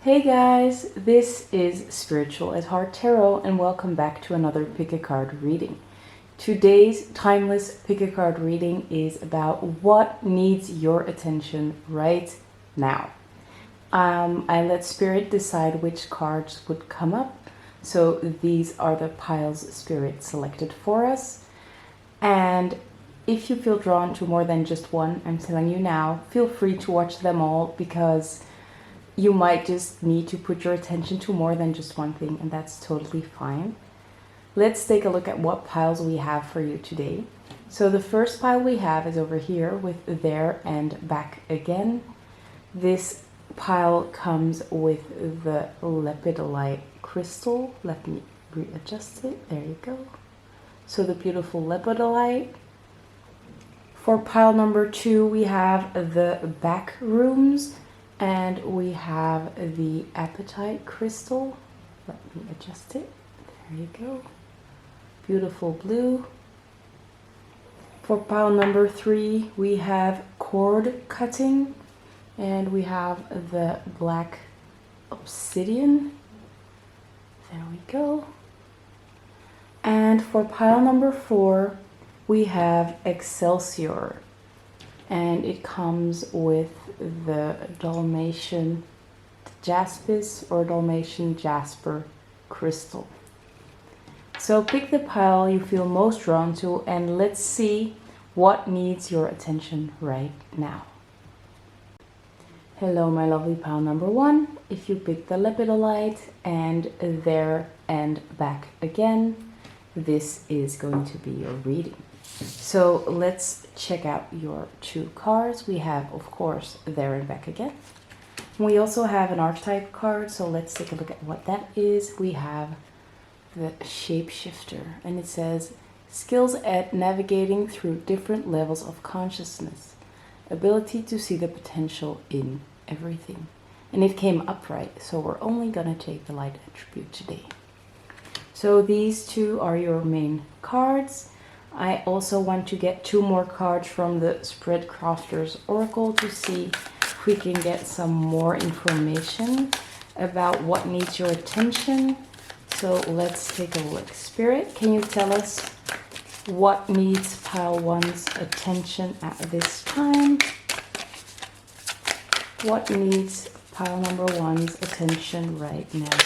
Hey guys, this is Spiritual at Heart Tarot and welcome back to another pick a card reading. Today's timeless pick a card reading is about what needs your attention right now. I let Spirit decide which cards would come up. So these are the piles Spirit selected for us. And if you feel drawn to more than just one, I'm telling you now, feel free to watch them all because you might just need to put your attention to more than just one thing, and that's totally fine. Let's take a look at what piles we have for you today. So the first pile we have is over here with there and back again. This pile comes with the lepidolite crystal. Let me readjust it. There you go. So the beautiful lepidolite. For pile number 2, we have the back rooms. And we have the apatite crystal. Let me adjust it. There you go. Beautiful blue. For pile number 3, we have cord cutting. And we have the black obsidian. There we go. And for pile number 4, we have Excelsior. And it comes with the Dalmatian Jaspis or Dalmatian Jasper crystal. So pick the pile you feel most drawn to and let's see what needs your attention right now. Hello my lovely pile number 1. If you pick the lepidolite and there and back again, this is going to be your reading. So let's check out your 2 cards. We have, of course, there and back again. We also have an archetype card, so let's take a look at what that is. We have the shapeshifter, and it says, skills at navigating through different levels of consciousness, ability to see the potential in everything. And it came upright, so we're only going to take the light attribute today. So these 2 are your main cards. I also want to get 2 more cards from the Spread Crafters Oracle to see if we can get some more information about what needs your attention. So let's take a look. Spirit, can you tell us what needs pile 1's attention at this time? What needs pile number 1's attention right now?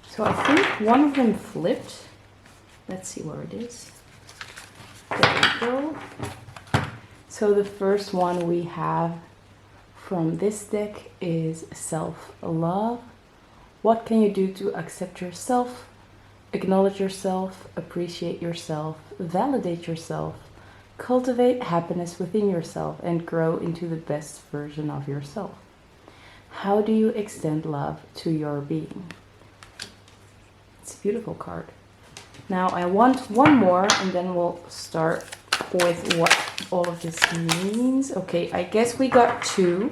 So I think one of them flipped. Let's see where it is. There we go. So the first one we have from this deck is self-love. What can you do to accept yourself, acknowledge yourself, appreciate yourself, validate yourself, cultivate happiness within yourself, and grow into the best version of yourself? How do you extend love to your being? It's a beautiful card. Now I want one more and then we'll start with what all of this means. Okay, I guess we got 2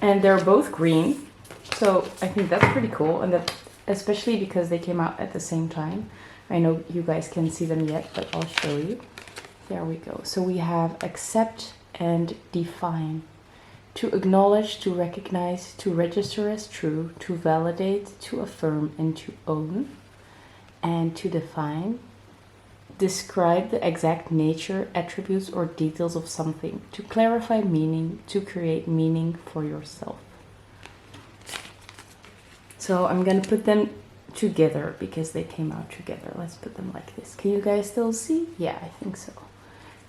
and they're both green. So I think that's pretty cool, and that especially because they came out at the same time. I know you guys can't see them yet, but I'll show you. There we go. So we have accept and define. To acknowledge, to recognize, to register as true, to validate, to affirm, and to own. And to define, describe the exact nature, attributes, or details of something. To clarify meaning, to create meaning for yourself. So I'm going to put them together because they came out together. Let's put them like this. Can you guys still see? Yeah, I think so.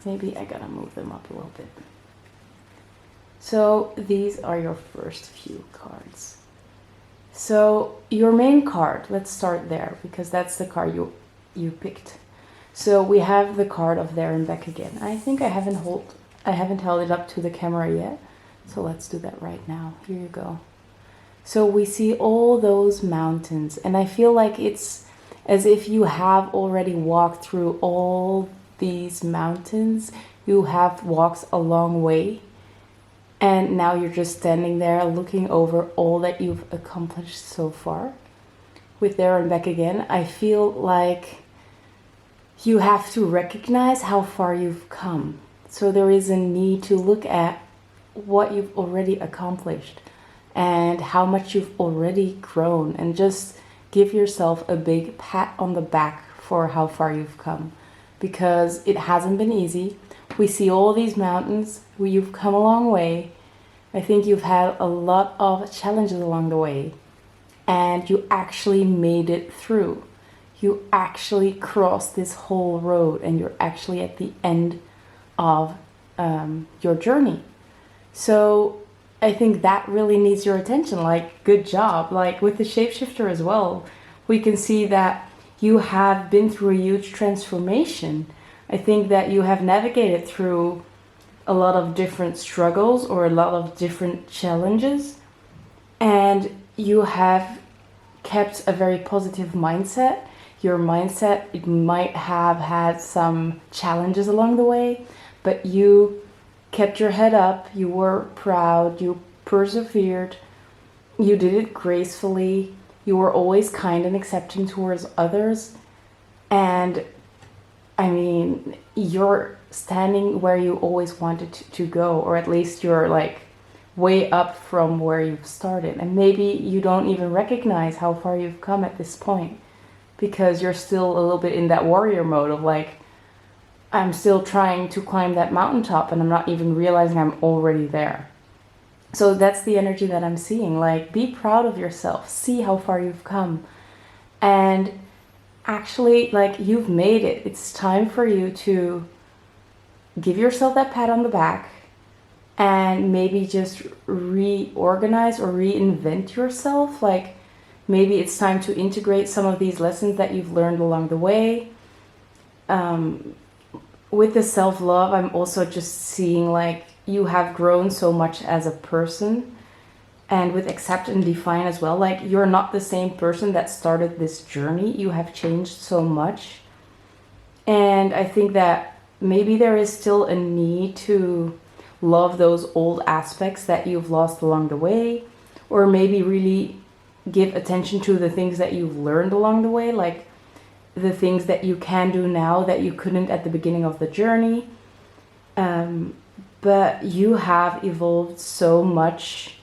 Maybe I gotta move them up a little bit. So these are your first few cards. So your main card, let's start there because that's the card you picked. So we have the card of there and back again. I think I haven't held it up to the camera yet. So let's do that right now. Here you go. So we see all those mountains, and I feel like it's as if you have already walked through all these mountains. You have walked a long way. And now you're just standing there looking over all that you've accomplished so far. With there and back again, I feel like you have to recognize how far you've come. So there is a need to look at what you've already accomplished and how much you've already grown, and just give yourself a big pat on the back for how far you've come, because it hasn't been easy. We see all these mountains, you've come a long way. I think you've had a lot of challenges along the way, and you actually made it through. You actually crossed this whole road, and you're actually at the end of your journey. So I think that really needs your attention. Like, good job. Like with the shapeshifter as well, we can see that you have been through a huge transformation. I think that you have navigated through a lot of different struggles or a lot of different challenges, and you have kept a very positive mindset. Your mindset, it might have had some challenges along the way, but you kept your head up, you were proud, you persevered, you did it gracefully, you were always kind and accepting towards others. And I mean, you're standing where you always wanted to go, or at least you're like way up from where you've started. And maybe you don't even recognize how far you've come at this point, because you're still a little bit in that warrior mode of like, I'm still trying to climb that mountaintop and I'm not even realizing I'm already there. So that's the energy that I'm seeing. Like, be proud of yourself, see how far you've come, and actually, like, you've made it. It's time for you to give yourself that pat on the back and maybe just reorganize or reinvent yourself. Like, maybe it's time to integrate some of these lessons that you've learned along the way. With the self-love, I'm also just seeing like you have grown so much as a person, and with accept and define as well. Like, you're not the same person that started this journey. You have changed so much. And I think that maybe there is still a need to love those old aspects that you've lost along the way, or maybe really give attention to the things that you've learned along the way, like the things that you can do now that you couldn't at the beginning of the journey. But you have evolved so much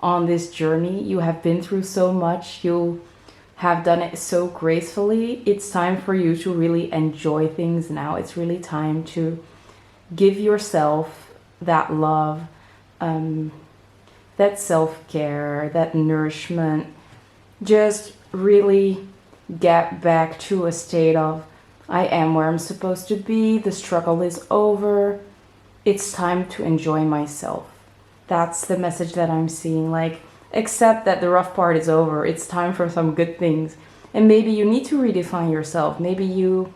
on this journey. You have been through so much. You have done it so gracefully. It's time for you to really enjoy things now. It's really time to give yourself that love, that self-care, that nourishment. Just really get back to a state of, I am where I'm supposed to be. The struggle is over. It's time to enjoy myself. That's the message that I'm seeing. Like, accept that the rough part is over. It's time for some good things. And maybe you need to redefine yourself. Maybe you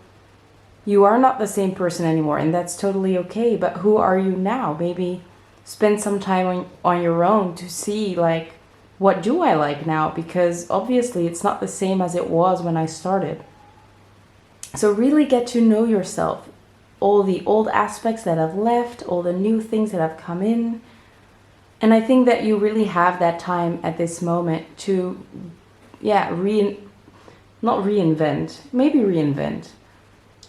are not the same person anymore, and that's totally okay. But who are you now? Maybe spend some time on your own to see, like, what do I like now? Because obviously it's not the same as it was when I started. So really get to know yourself. All the old aspects that have left, all the new things that have come in. And I think that you really have that time at this moment to, not reinvent, maybe reinvent,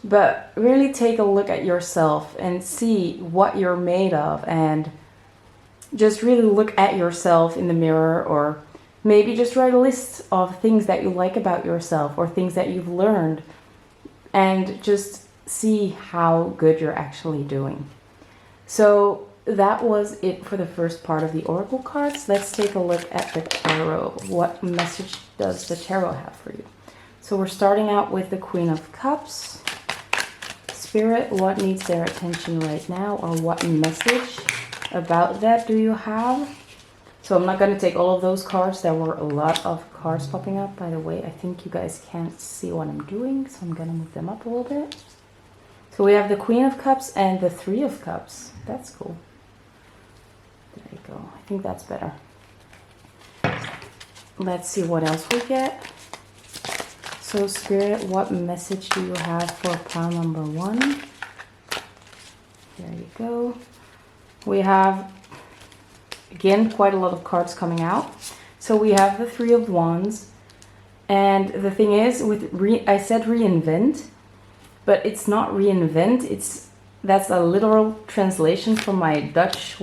but really take a look at yourself and see what you're made of, and just really look at yourself in the mirror, or maybe just write a list of things that you like about yourself or things that you've learned, and just see how good you're actually doing. So that was it for the first part of the oracle cards. Let's take a look at the tarot. What message does the tarot have for you? So we're starting out with the Queen of Cups. Spirit, what needs their attention right now, or what message about that do you have? So I'm not going to take all of those cards. There were a lot of cards popping up, by the way. I think you guys can't see what I'm doing, so I'm going to move them up a little bit. So we have the Queen of Cups and the Three of Cups. That's cool. There you go. I think that's better. Let's see what else we get. So Spirit, what message do you have for pile number 1? There you go. We have, again, quite a lot of cards coming out. So we have the Three of Wands. And the thing is, I said reinvent, but it's not reinvent. That's a literal translation from my Dutch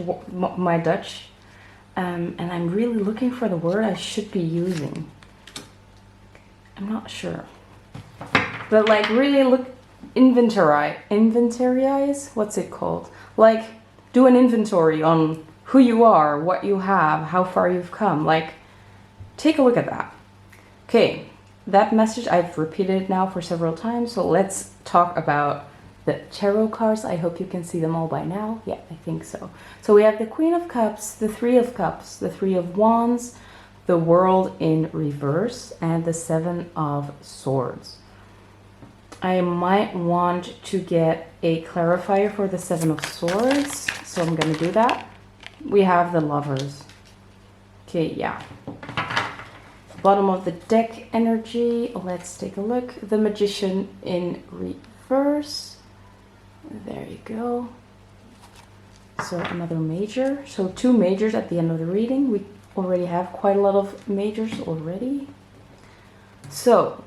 and I'm really looking for the word I should be using. I'm not sure. But like really inventorize, what's it called? Like do an inventory on who you are, what you have, how far you've come. Like take a look at that. Okay, that message I've repeated now for several times, so let's talk about the tarot cards. I hope you can see them all by now. Yeah, I think so. So we have the Queen of Cups, the Three of Cups, the Three of Wands, the World in reverse, and the Seven of Swords. I might want to get a clarifier for the Seven of Swords, so I'm going to do that. We have the Lovers. Okay, yeah. Bottom of the deck energy, let's take a look. The Magician in reverse. There you go. So another major. So 2 majors at the end of the reading. We already have quite a lot of majors already. So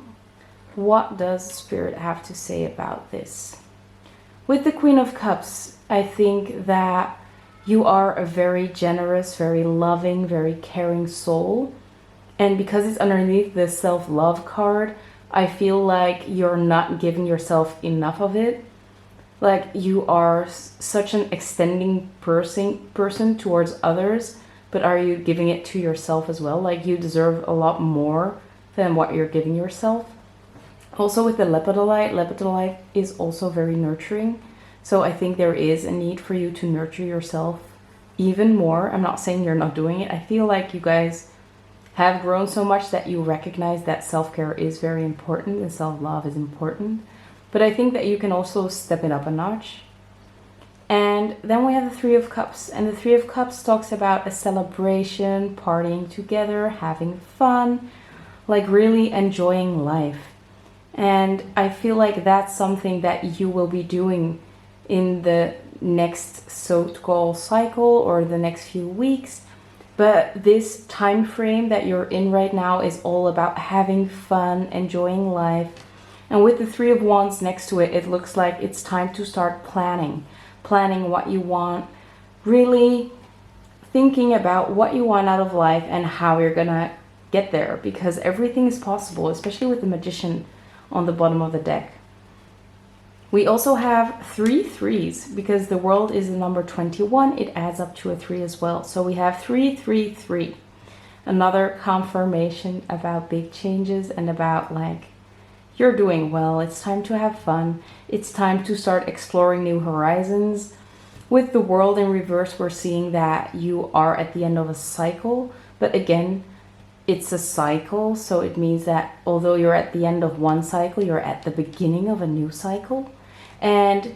what does Spirit have to say about this? With the Queen of Cups, I think that you are a very generous, very loving, very caring soul. And because it's underneath the self-love card, I feel like you're not giving yourself enough of it. Like you are such an extending person towards others, but are you giving it to yourself as well? Like you deserve a lot more than what you're giving yourself. Also with the lepidolite is also very nurturing. So I think there is a need for you to nurture yourself even more. I'm not saying you're not doing it. I feel like you guys have grown so much that you recognize that self-care is very important and self-love is important. But I think that you can also step it up a notch. And then we have the Three of Cups. And the Three of Cups talks about a celebration, partying together, having fun, like really enjoying life. And I feel like that's something that you will be doing in the next so-called cycle or the next few weeks. But this time frame that you're in right now is all about having fun, enjoying life. And with the Three of Wands next to it, it looks like it's time to start planning what you want, really thinking about what you want out of life and how you're gonna get there, because everything is possible, especially with the Magician on the bottom of the deck. We also have 3 threes because the World is the number 21. It adds up to a 3 as well. So we have 3, 3, 3. Another confirmation about big changes and about like, you're doing well. It's time to have fun. It's time to start exploring new horizons. With the World in reverse, we're seeing that you are at the end of a cycle. But again, it's a cycle. So it means that although you're at the end of one cycle, you're at the beginning of a new cycle. And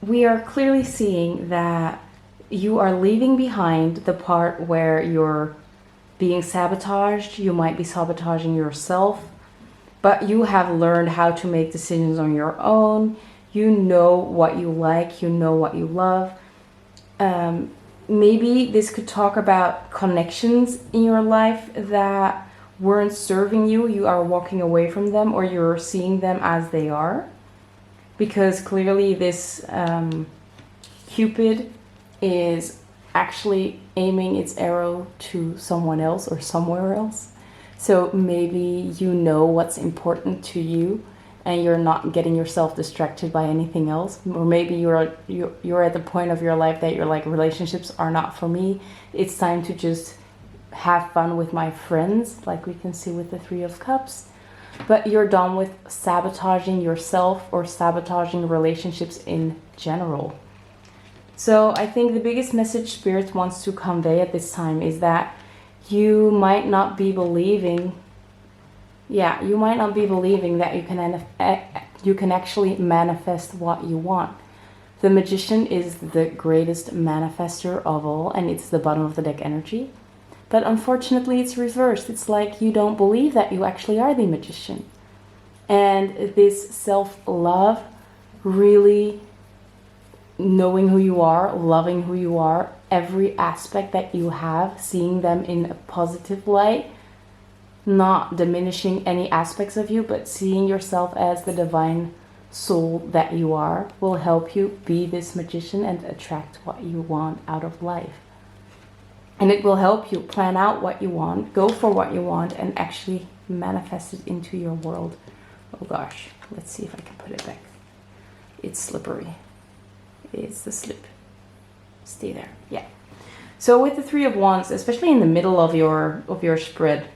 we are clearly seeing that you are leaving behind the part where you're being sabotaged. You might be sabotaging yourself, but you have learned how to make decisions on your own. You know what you like, you know what you love. Maybe this could talk about connections in your life that weren't serving you. You are walking away from them, or you're seeing them as they are. Because clearly this Cupid is actually aiming its arrow to someone else or somewhere else. So maybe you know what's important to you and you're not getting yourself distracted by anything else. Or maybe you're at the point of your life that you're like, relationships are not for me. It's time to just have fun with my friends, like we can see with the Three of Cups. But you're done with sabotaging yourself or sabotaging relationships in general. So I think the biggest message Spirit wants to convey at this time is that you might not be believing, that you can actually manifest what you want. The Magician is the greatest manifester of all, and it's the bottom of the deck energy. But unfortunately, it's reversed. It's like you don't believe that you actually are the Magician. And this self-love, really knowing who you are, loving who you are, every aspect that you have, seeing them in a positive light, not diminishing any aspects of you, but seeing yourself as the divine soul that you are, will help you be this Magician and attract what you want out of life. And it will help you plan out what you want, go for what you want, and actually manifest it into your world. Oh gosh, let's see if I can put it back. It's slippery. It's the slip. Stay there. Yeah. So with the Three of Wands, especially in the middle of your spread,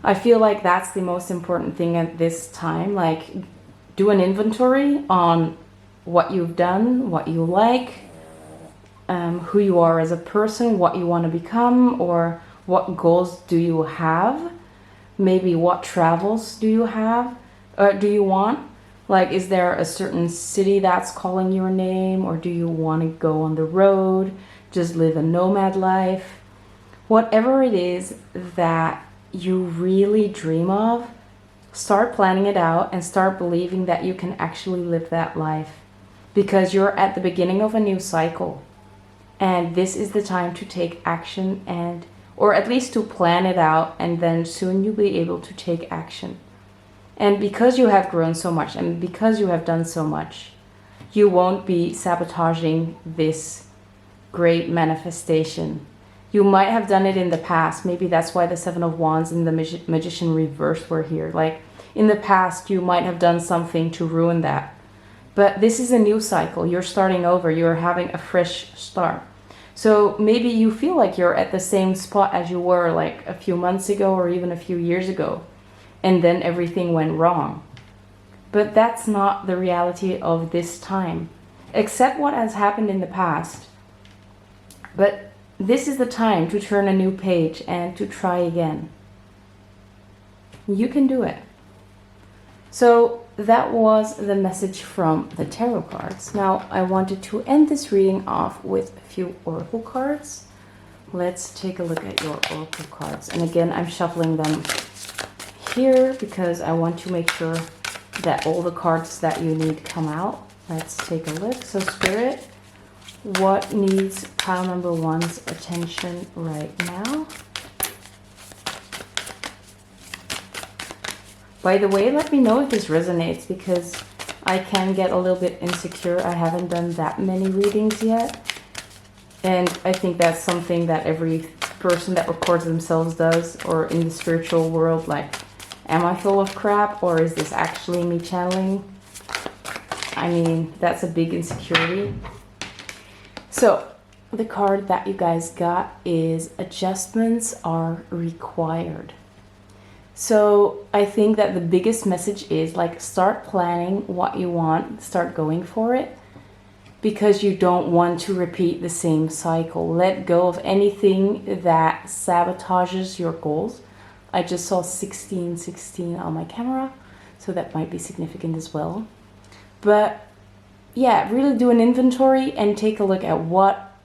I feel like that's the most important thing at this time. Like, do an inventory on what you've done, what you like, who you are as a person, what you want to become, or what goals do you have? Maybe what travels do you have, or do you want? Like, is there a certain city that's calling your name, or do you want to go on the road, just live a nomad life? Whatever it is that you really dream of, start planning it out and start believing that you can actually live that life, because you're at the beginning of a new cycle. And this is the time to take action, and or at least to plan it out, and then soon you'll be able to take action. And because you have grown so much and because you have done so much, you won't be sabotaging this great manifestation. You might have done it in the past. Maybe that's why the Seven of Wands and the Magician reverse were here. Like, in the past, you might have done something to ruin that. But this is a new cycle. You're starting over. You're having a fresh start. So maybe you feel like you're at the same spot as you were like a few months ago or even a few years ago, and then everything went wrong. But that's not the reality of this time. Accept what has happened in the past. But this is the time to turn a new page and to try again. You can do it. So that was the message from the tarot cards. Now I wanted to end this reading off with a few oracle cards. Let's take a look at your oracle cards. And again, I'm shuffling them here because I want to make sure that all the cards that you need come out. Let's take a look. So Spirit, what needs pile number one's attention right now? By the way, let me know if this resonates, because I can get a little bit insecure. I haven't done that many readings yet. And I think that's something that every person that records themselves does, or in the spiritual world. Like, am I full of crap, or is this actually me channeling? I mean, that's a big insecurity. So, the card that you guys got is Adjustments Are Required. So I think that the biggest message is, like, start planning what you want, start going for it, because you don't want to repeat the same cycle. Let go of anything that sabotages your goals. I just saw 1616 on my camera, so that might be significant as well. But yeah, really do an inventory and take a look at what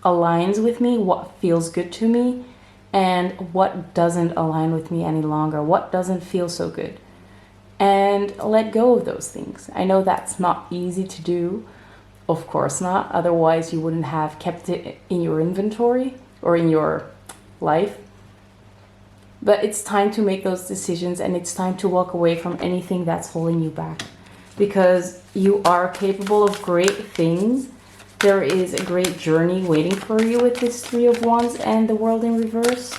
aligns with me, what feels good to me, and what doesn't align with me any longer, what doesn't feel so good. And let go of those things. I know that's not easy to do, of course not, otherwise you wouldn't have kept it in your inventory or in your life. But it's time to make those decisions, and it's time to walk away from anything that's holding you back, because you are capable of great things. There is a great journey waiting for you with this Three of Wands and the World in reverse.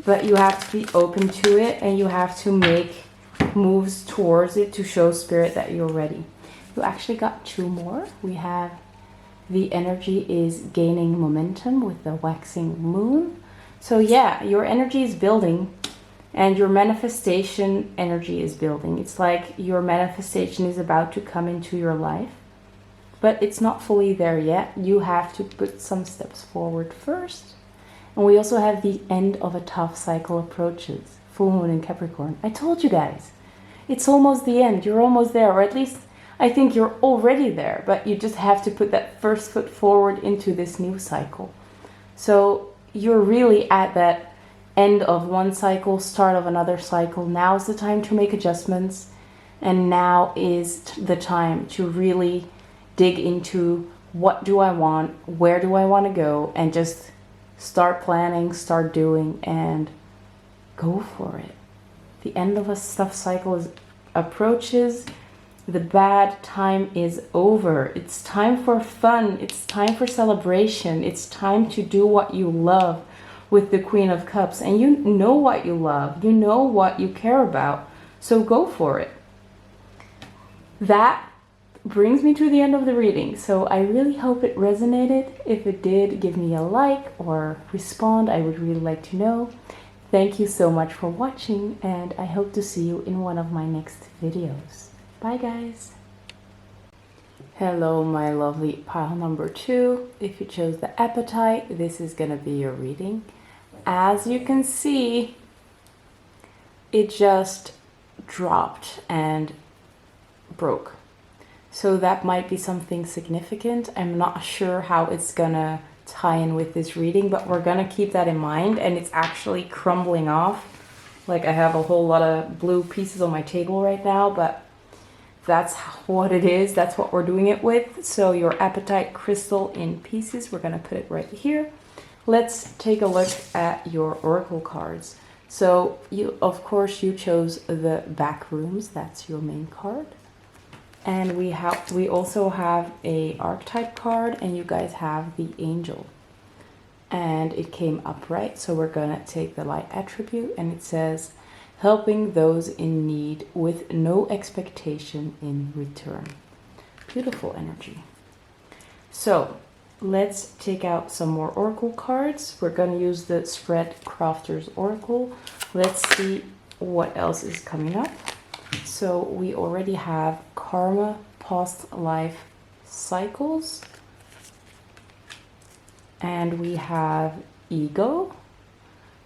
But you have to be open to it, and you have to make moves towards it to show Spirit that you're ready. You actually got two more. We have the energy is gaining momentum with the waxing moon. So yeah, your energy is building, and your manifestation energy is building. It's like your manifestation is about to come into your life. But it's not fully there yet. You have to put some steps forward first. And we also have the end of a tough cycle approaches. Full moon in Capricorn. I told you guys, it's almost the end. You're almost there, or at least I think you're already there. But you just have to put that first foot forward into this new cycle. So you're really at that end of one cycle, start of another cycle. Now's the time to make adjustments. And now is the time to really dig into what do I want, where do I want to go, and just start planning, start doing, and go for it. The end of a stuff cycle approaches. The bad time is over. It's time for fun. It's time for celebration. It's time to do what you love with the Queen of Cups. And you know what you love. You know what you care about. So go for it. That brings me to the end of the reading. So I really hope it resonated. If it did, give me a like or respond. I would really like to know. Thank you so much for watching, and I hope to see you in one of my next videos. Bye guys! Hello my lovely pile number 2. If you chose the appetite, this is gonna be your reading. As you can see, it just dropped and broke. So that might be something significant. I'm not sure how it's gonna tie in with this reading, but we're gonna keep that in mind. And it's actually crumbling off. Like I have a whole lot of blue pieces on my table right now, but that's what it is. That's what we're doing it with. So your appetite crystal in pieces, we're gonna put it right here. Let's take a look at your oracle cards. So you, of course, you chose the back rooms. That's your main card. And we also have a archetype card, and you guys have the angel. And it came upright, so we're gonna take the light attribute, and it says, helping those in need with no expectation in return. Beautiful energy. So let's take out some more oracle cards. We're gonna use the Spread Crafter's Oracle. Let's see what else is coming up. So we already have Karma, Past Life Cycles, and we have Ego,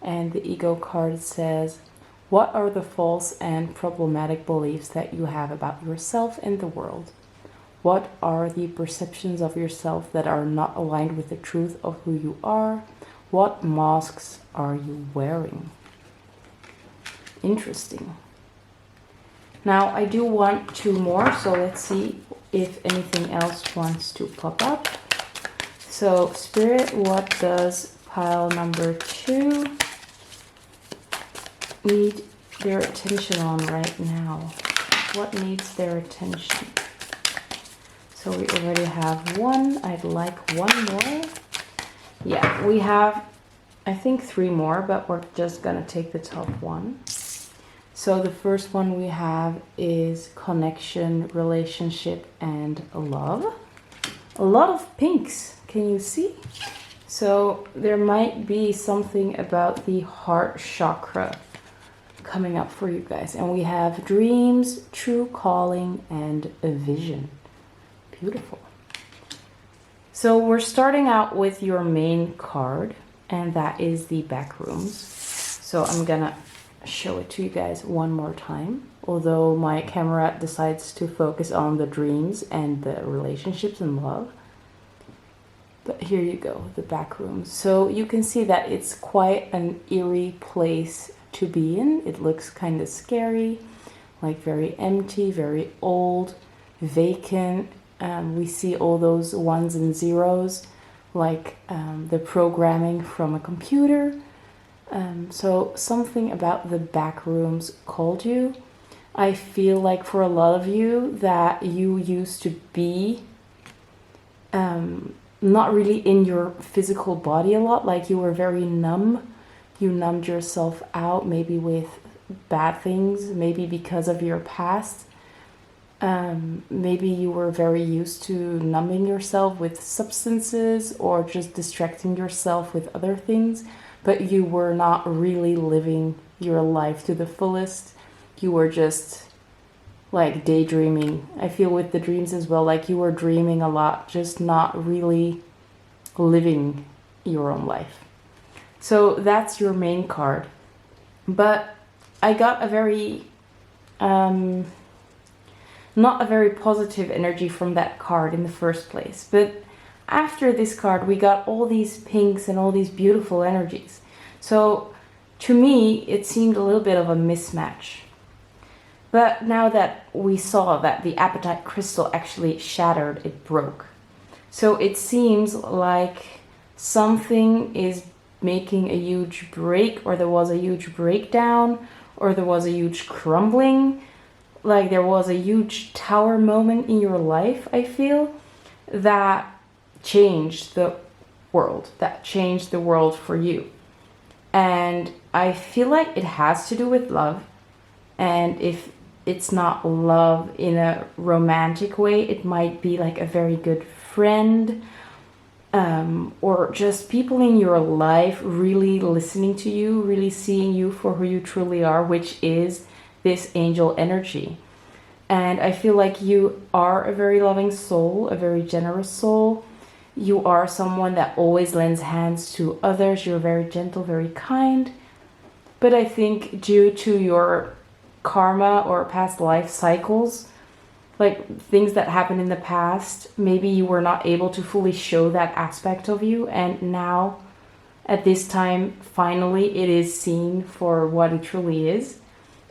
and the Ego card says, what are the false and problematic beliefs that you have about yourself and the world? What are the perceptions of yourself that are not aligned with the truth of who you are? What masks are you wearing? Interesting. Now I do want 2 more, so let's see if anything else wants to pop up. So Spirit, what does pile number 2 need their attention on right now? What needs their attention? So we already have 1. I'd like 1 more. Yeah, we have, I think 3 more, but we're just gonna take the top 1. So the first one we have is connection, relationship, and love. A lot of pinks, can you see? So there might be something about the heart chakra coming up for you guys. And we have dreams, true calling, and a vision. Beautiful. So we're starting out with your main card, and that is the back rooms. So I'm gonna show it to you guys one more time, although my camera decides to focus on the dreams and the relationships and love. But here you go, the back rooms. So you can see that it's quite an eerie place to be in. It looks kind of scary, like very empty, very old, vacant. We see all those 1s and 0s, like the programming from a computer. So something about the back rooms called you. I feel like for a lot of you that you used to be not really in your physical body a lot, like you were very numb. You numbed yourself out, maybe with bad things, maybe because of your past. Maybe you were very used to numbing yourself with substances or just distracting yourself with other things, but you were not really living your life to the fullest. You were just like daydreaming. I feel with the dreams as well, like you were dreaming a lot, just not really living your own life. So that's your main card. But I got a very, not a very positive energy from that card in the first place. But after this card, we got all these pinks and all these beautiful energies. So to me, it seemed a little bit of a mismatch. But now that we saw that the appetite crystal actually shattered, it broke. So it seems like something is making a huge break, or there was a huge breakdown, or there was a huge crumbling. like there was a huge tower moment in your life, I feel, that changed the world, for you. And I feel like it has to do with love. And if it's not love in a romantic way, it might be like a very good friend, or just people in your life really listening to you, really seeing you for who you truly are, which is this angel energy. And I feel like you are a very loving soul, a very generous soul. You are someone that always lends hands to others. You're very gentle, very kind. But I think due to your karma or past life cycles, like things that happened in the past, maybe you were not able to fully show that aspect of you. And now, at this time, finally, it is seen for what it truly is.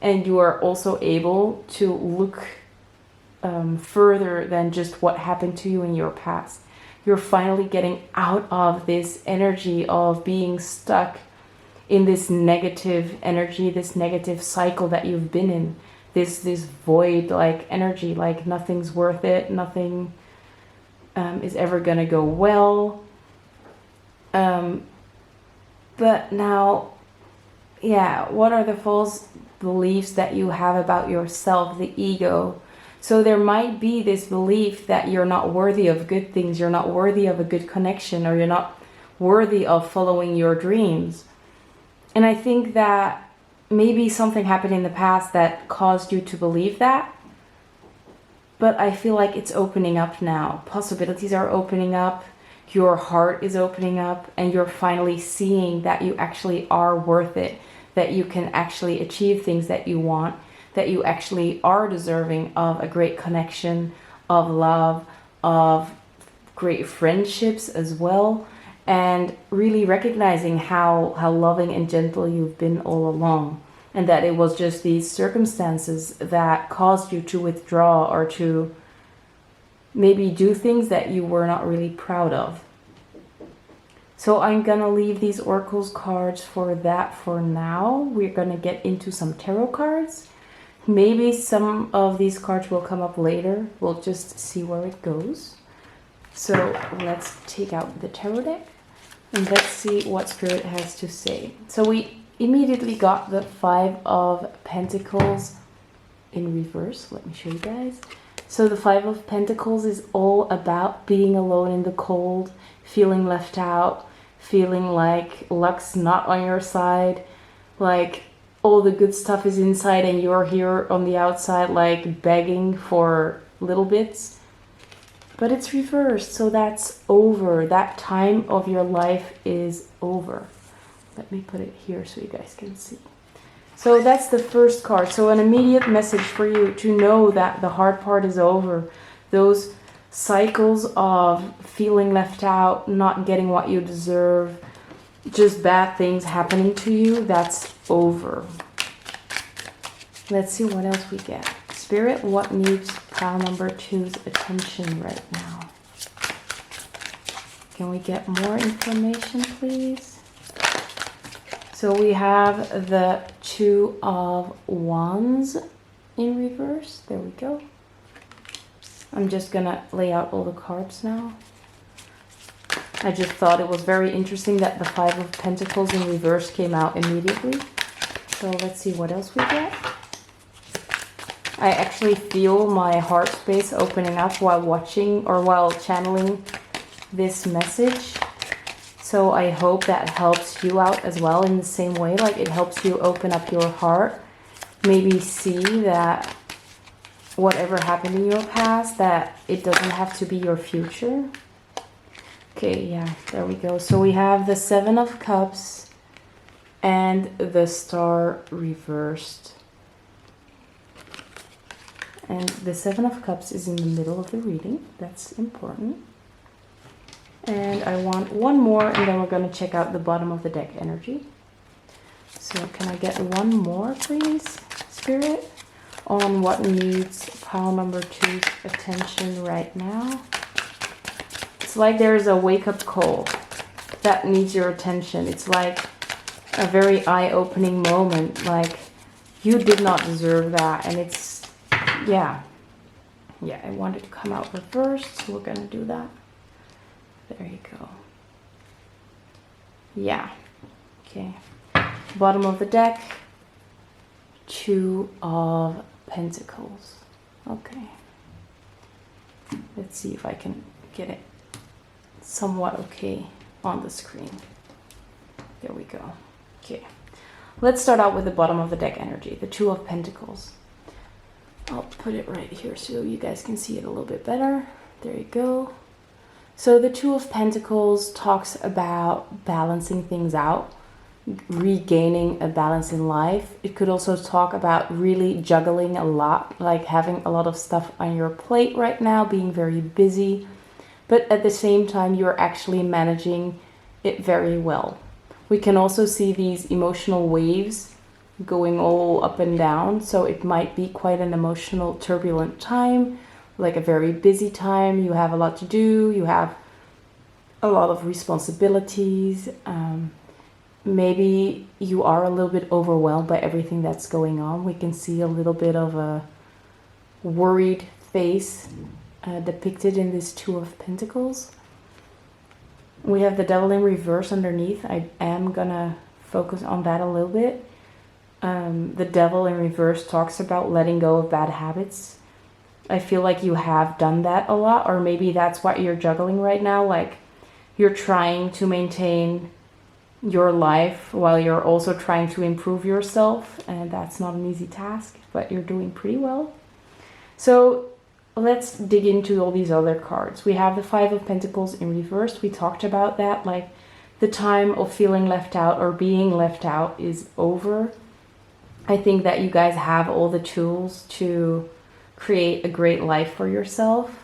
And you are also able to look further than just what happened to you in your past. You're finally getting out of this energy of being stuck in this negative energy, this negative cycle that you've been in, this void like energy, like nothing's worth it, nothing is ever gonna go well. But now, yeah, what are the false beliefs that you have about yourself, the ego? So there might be this belief that you're not worthy of good things, you're not worthy of a good connection, or you're not worthy of following your dreams. And I think that maybe something happened in the past that caused you to believe that. But I feel like it's opening up now. Possibilities are opening up. Your heart is opening up. And you're finally seeing that you actually are worth it. That you can actually achieve things that you want. That you actually are deserving of a great connection, of love, of great friendships as well. And really recognizing how loving and gentle you've been all along. And that it was just these circumstances that caused you to withdraw or to maybe do things that you were not really proud of. So I'm gonna leave these Oracle's cards for that for now. We're gonna get into some tarot cards. Maybe some of these cards will come up later. We'll just see where it goes. So let's take out the tarot deck. And let's see what Spirit has to say. So we immediately got the Five of Pentacles in reverse. Let me show you guys. So the Five of Pentacles is all about being alone in the cold, feeling left out, feeling like luck's not on your side, like all the good stuff is inside and you're here on the outside like begging for little bits. But it's reversed, so that's over. That time of your life is over. Let me put it here so you guys can see. So that's the first card. So an immediate message for you to know that the hard part is over. Those cycles of feeling left out, not getting what you deserve, just bad things happening to you, that's over. Let's see what else we get. Spirit, what needs pile number 2's attention right now? Can we get more information, please? So we have the Two of Wands in reverse. There we go. I'm just gonna lay out all the cards now. I just thought it was very interesting that the Five of Pentacles in reverse came out immediately. So let's see what else we get. I actually feel my heart space opening up while watching or while channeling this message. So I hope that helps you out as well in the same way. Like it helps you open up your heart. Maybe see that whatever happened in your past, that it doesn't have to be your future. Okay, yeah, there we go. So we have the Seven of Cups and the Star reversed. And the Seven of Cups is in the middle of the reading. That's important. And I want one more, and then we're going to check out the bottom of the deck energy. So can I get one more, please, Spirit, on what needs pile number 2's attention right now? It's like there's a wake-up call that needs your attention. It's like a very eye-opening moment. Like, you did not deserve that, and it's yeah, I wanted to come out reversed, so we're gonna do that. There you go. Yeah, okay. Bottom of the deck, 2 of Pentacles. Okay. Let's see if I can get it somewhat okay on the screen. There we go. Okay. Let's start out with the bottom of the deck energy, the 2 of Pentacles. I'll put it right here so you guys can see it a little bit better. There you go. So the 2 of Pentacles talks about balancing things out, regaining a balance in life. It could also talk about really juggling a lot, like having a lot of stuff on your plate right now, being very busy, but at the same time you're actually managing it very well. We can also see these emotional waves going all up and down, so it might be quite an emotional, turbulent time, like a very busy time. You have a lot to do, you have a lot of responsibilities. Maybe you are a little bit overwhelmed by everything that's going on. We can see a little bit of a worried face depicted in this 2 of Pentacles. We have the Devil in reverse underneath. I am gonna focus on that a little bit. The Devil in reverse talks about letting go of bad habits. I feel like you have done that a lot, or maybe that's what you're juggling right now. Like you're trying to maintain your life while you're also trying to improve yourself, and that's not an easy task, but you're doing pretty well. So let's dig into all these other cards. We have the 5 of Pentacles in reverse. We talked about that, like the time of feeling left out or being left out is over. I think that you guys have all the tools to create a great life for yourself.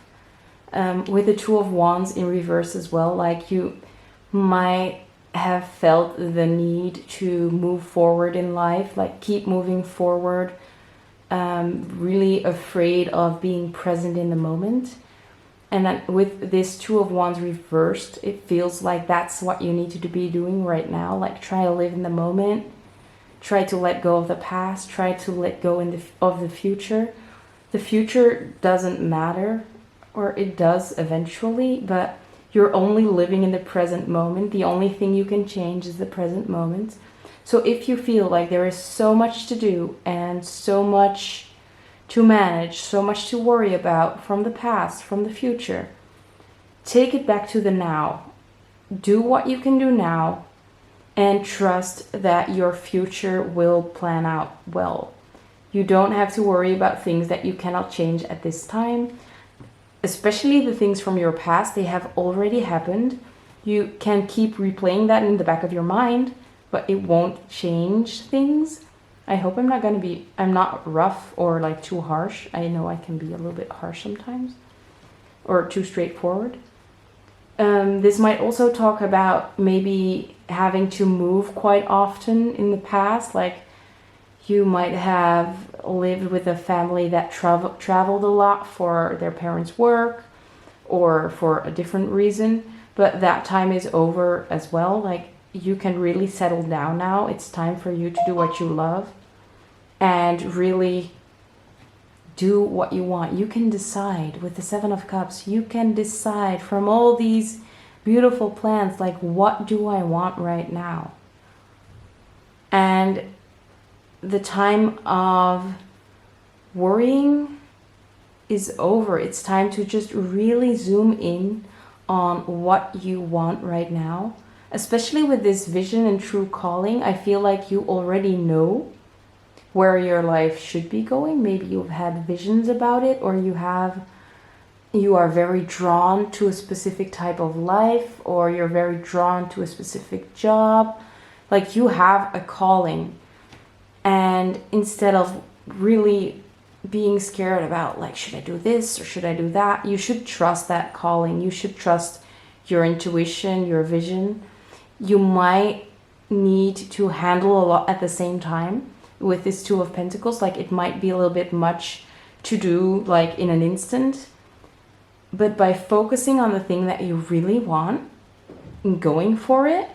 With the 2 of Wands in reverse as well, like you might have felt the need to move forward in life, like keep moving forward, really afraid of being present in the moment. And then with this 2 of Wands reversed, it feels like that's what you need to be doing right now. Like try to live in the moment, try to let go of the past, try to let go of the future. The future doesn't matter, or it does eventually, but you're only living in the present moment. The only thing you can change is the present moment. So if you feel like there is so much to do and so much to manage, so much to worry about from the past, from the future, take it back to the now. Do what you can do now and trust that your future will plan out well. You don't have to worry about things that you cannot change at this time. Especially the things from your past, they have already happened. You can keep replaying that in the back of your mind, but it won't change things. I hope I'm not rough or like too harsh. I know I can be a little bit harsh sometimes, or too straightforward. This might also talk about maybe having to move quite often in the past, like you might have lived with a family that traveled a lot for their parents' work or for a different reason, but that time is over as well. Like you can really settle down now. It's time for you to do what you love and really do what you want. You can decide with the 7 of Cups. You can decide from all these beautiful plans, like what do I want right now? And the time of worrying is over. It's time to just really zoom in on what you want right now. Especially with this vision and true calling, I feel like you already know where your life should be going. Maybe you've had visions about it, or you are very drawn to a specific type of life, or you're very drawn to a specific job. Like you have a calling. And instead of really being scared about like, should I do this or should I do that? You should trust that calling. You should trust your intuition, your vision. You might need to handle a lot at the same time with this 2 of Pentacles. Like it might be a little bit much to do like in an instant. But by focusing on the thing that you really want and going for it,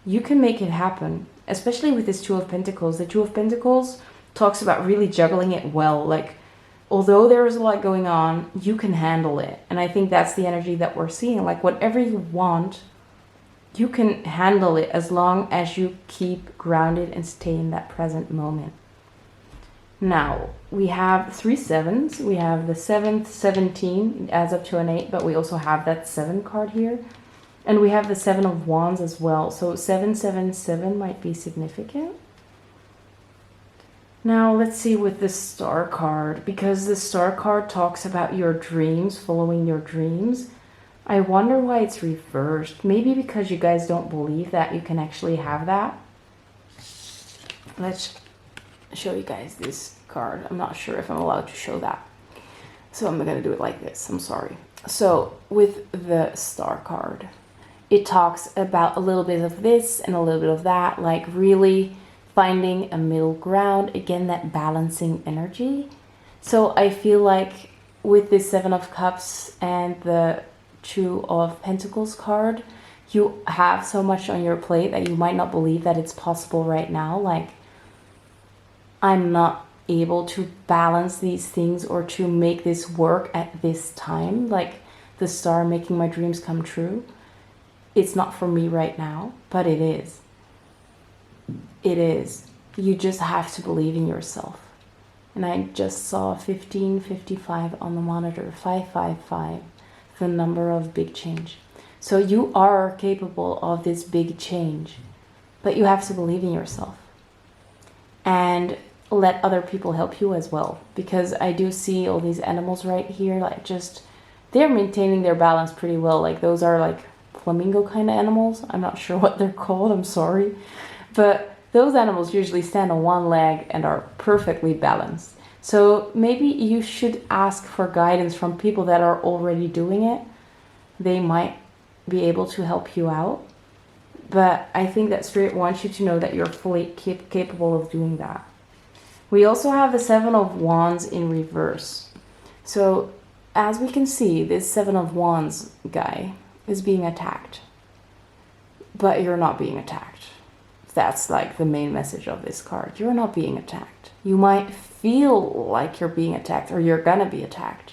you can make it happen. Especially with this 2 of Pentacles. The 2 of Pentacles talks about really juggling it well, like although there is a lot going on, you can handle it. And I think that's the energy that we're seeing. Like whatever you want, you can handle it as long as you keep grounded and stay in that present moment. Now, we have 3 sevens. We have the 7th, 17, it adds up to an 8, but we also have that 7 card here. And we have the 7 of Wands as well. So 777 might be significant. Now, let's see with the Star card, because the Star card talks about your dreams, following your dreams. I wonder why it's reversed. Maybe because you guys don't believe that you can actually have that. Let's show you guys this card. I'm not sure if I'm allowed to show that. So I'm going to do it like this. I'm sorry. So with the Star card, it talks about a little bit of this and a little bit of that, like really finding a middle ground. Again, that balancing energy. So I feel like with this 7 of Cups and the 2 of Pentacles card, you have so much on your plate that you might not believe that it's possible right now. Like, I'm not able to balance these things or to make this work at this time. Like the Star making my dreams come true. It's not for me right now, but it is. It is. You just have to believe in yourself. And I just saw 1555 on the monitor, 555, the number of big change. So you are capable of this big change, but you have to believe in yourself. And let other people help you as well. Because I do see all these animals right here, like just, they're maintaining their balance pretty well. Like those are like flamingo kind of animals. I'm not sure what they're called, I'm sorry. But those animals usually stand on one leg and are perfectly balanced. So maybe you should ask for guidance from people that are already doing it. They might be able to help you out. But I think that Spirit wants you to know that you're fully capable of doing that. We also have the 7 of Wands in reverse. So as we can see, this 7 of Wands guy is being attacked. But you're not being attacked. That's like the main message of this card. You're not being attacked. You might feel like you're being attacked or you're gonna be attacked.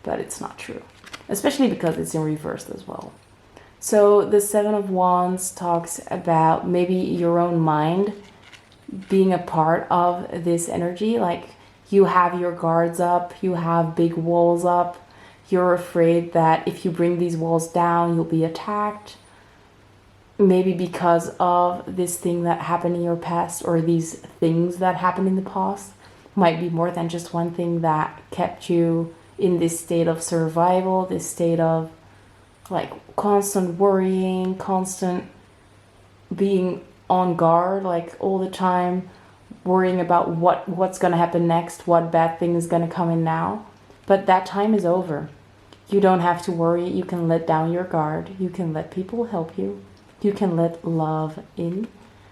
But it's not true. Especially because it's in reverse as well. So the 7 of Wands talks about maybe your own mind being a part of this energy. Like you have your guards up, you have big walls up. You're afraid that if you bring these walls down, you'll be attacked. Maybe because of this thing that happened in your past, or these things that happened in the past. Might be more than just one thing that kept you in this state of survival, this state of like constant worrying, constant being on guard, like all the time worrying about what's going to happen next, what bad thing is going to come in now. But that time is over. You don't have to worry. You can let down your guard. You can let people help you. You can let love in,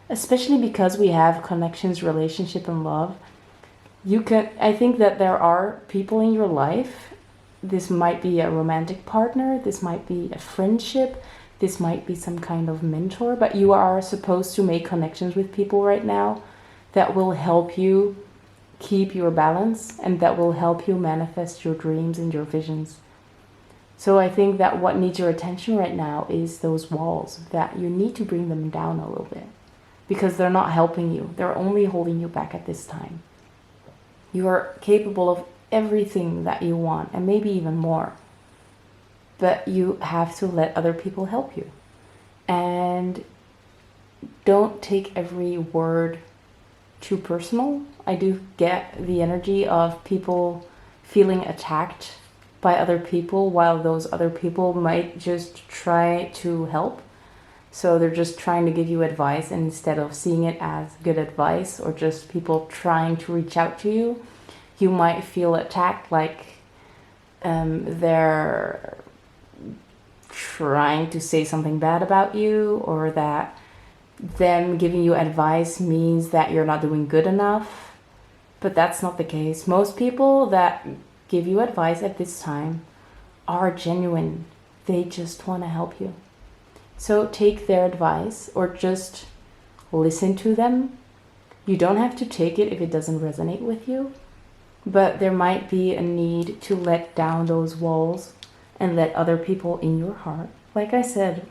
especially because we have connections, relationship, and love. I think that there are people in your life. This might be a romantic partner. This might be a friendship. This might be some kind of mentor, but you are supposed to make connections with people right now that will help you keep your balance and that will help you manifest your dreams and your visions. So I think that what needs your attention right now is those walls, that you need to bring them down a little bit because they're not helping you. They're only holding you back at this time. You are capable of everything that you want and maybe even more. But you have to let other people help you. And don't take every word too personal. I do get the energy of people feeling attacked by other people while those other people might just try to help. So they're just trying to give you advice, and instead of seeing it as good advice or just people trying to reach out to you, you might feel attacked, like they're trying to say something bad about you, or that them giving you advice means that you're not doing good enough. But that's not the case. Most people that give you advice at this time are genuine. They just want to help you. So take their advice or just listen to them. You don't have to take it if it doesn't resonate with you. but there might be a need to let down those walls and let other people in your heart. Like I said,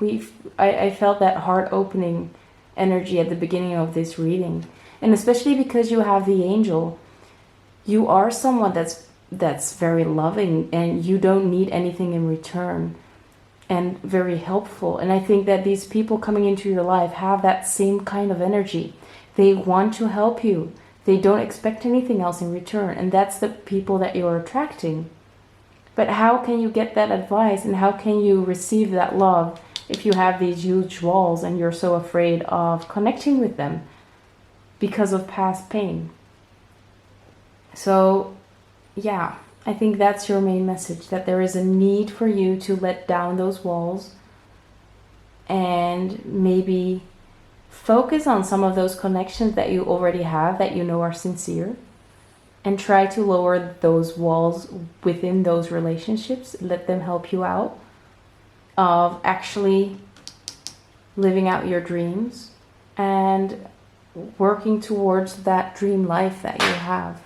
I felt that heart opening energy at the beginning of this reading. And especially because you have the angel, you are someone that's very loving and you don't need anything in return, and very helpful. And I think that these people coming into your life have that same kind of energy. They want to help you. They don't expect anything else in return. And that's the people that you're attracting. But how can you get that advice and how can you receive that love if you have these huge walls and you're so afraid of connecting with them because of past pain? So, yeah, I think that's your main message, that there is a need for you to let down those walls and maybe focus on some of those connections that you already have that you know are sincere, and try to lower those walls within those relationships. Let them help you out of actually living out your dreams and working towards that dream life that you have.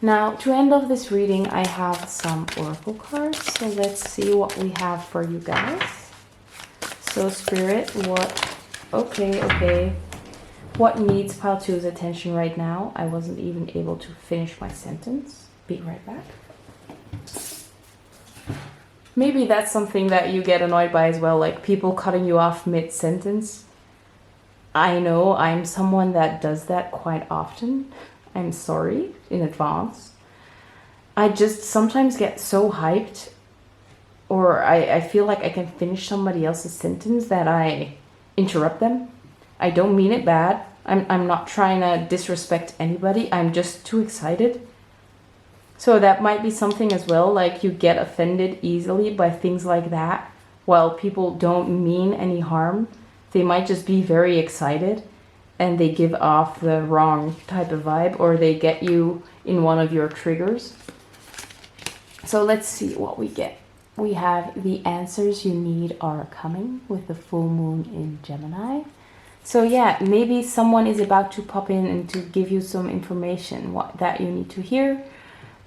Now, to end off this reading, I have some oracle cards. So let's see what we have for you guys. So Spirit, okay. What needs pile 2's attention right now? I wasn't even able to finish my sentence. Be right back. Maybe that's something that you get annoyed by as well, like people cutting you off mid-sentence. I know I'm someone that does that quite often. I'm sorry in advance. I just sometimes get so hyped, or I feel like I can finish somebody else's sentence that I interrupt them. I don't mean it bad. I'm not trying to disrespect anybody. I'm just too excited. So that might be something as well, like you get offended easily by things like that. While people don't mean any harm, they might just be very excited and they give off the wrong type of vibe, or they get you in one of your triggers. So let's see what we get. We have the answers you need are coming with the full moon in Gemini. So yeah, maybe someone is about to pop in and to give you some information that you need to hear.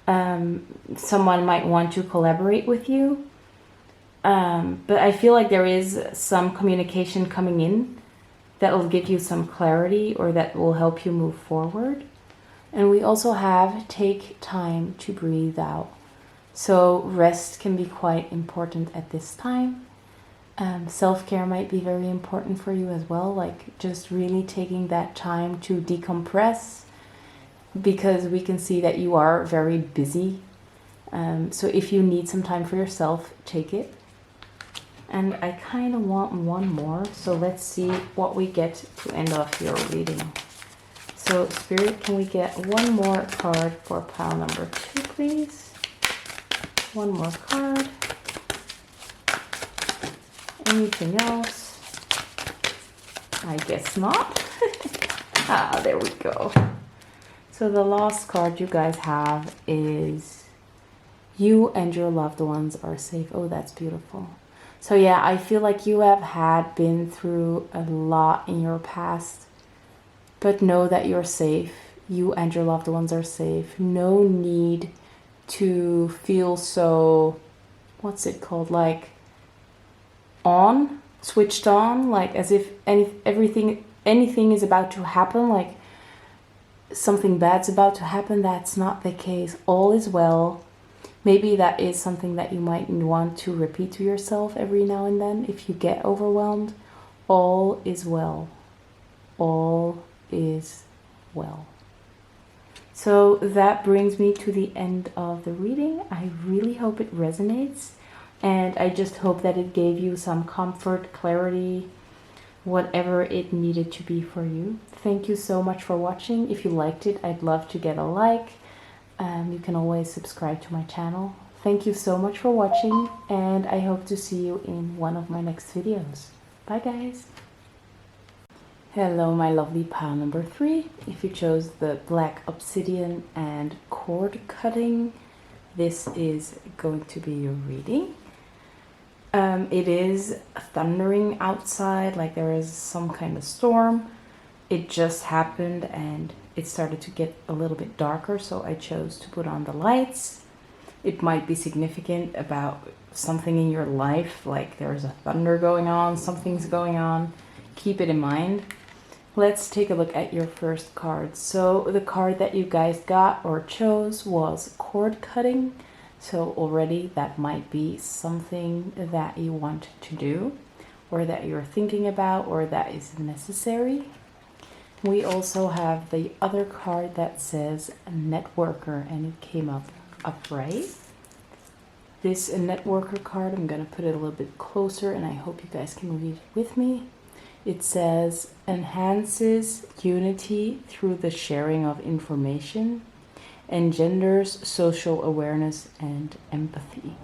Someone might want to collaborate with you. But I feel like there is some communication coming in that will give you some clarity, or that will help you move forward. And we also have take time to breathe out. So rest can be quite important at this time. Self-care might be very important for you as well, like just really taking that time to decompress, because we can see that you are very busy. So if you need some time for yourself, take it. And I kind of want one more, so let's see what we get to end off your reading. So Spirit, can we get one more card for pile number 2, please? One more card. Anything else? I guess not. Ah, there we go. So the last card you guys have is you and your loved ones are safe. Oh, that's beautiful. So yeah, I feel like you have been through a lot in your past, but know that you're safe. You and your loved ones are safe. No need to feel so, what's it called? Like switched on, like as if anything is about to happen, like something bad's about to happen. That's not the case. All is well. Maybe that is something that you might want to repeat to yourself every now and then if you get overwhelmed. All is well. All is well. So that brings me to the end of the reading. I really hope it resonates, and I just hope that it gave you some comfort, clarity, whatever it needed to be for you. Thank you so much for watching. If you liked it, I'd love to get a like. You can always subscribe to my channel. Thank you so much for watching, and I hope to see you in one of my next videos. Bye guys! Hello my lovely pile number 3. If you chose the black obsidian and cord cutting, this is going to be your reading. It is thundering outside, like there is some kind of storm. it just happened and it started to get a little bit darker, so I chose to put on the lights. It might be significant about something in your life, like there's a thunder going on, something's going on. Keep it in mind. Let's take a look at your first card. So the card that you guys got or chose was cord cutting. So already that might be something that you want to do, or that you're thinking about, or that is necessary. We also have the other card that says networker, and it came up upright. This networker card, I'm going to put it a little bit closer and I hope you guys can read it with me. It says enhances unity through the sharing of information, engenders social awareness and empathy.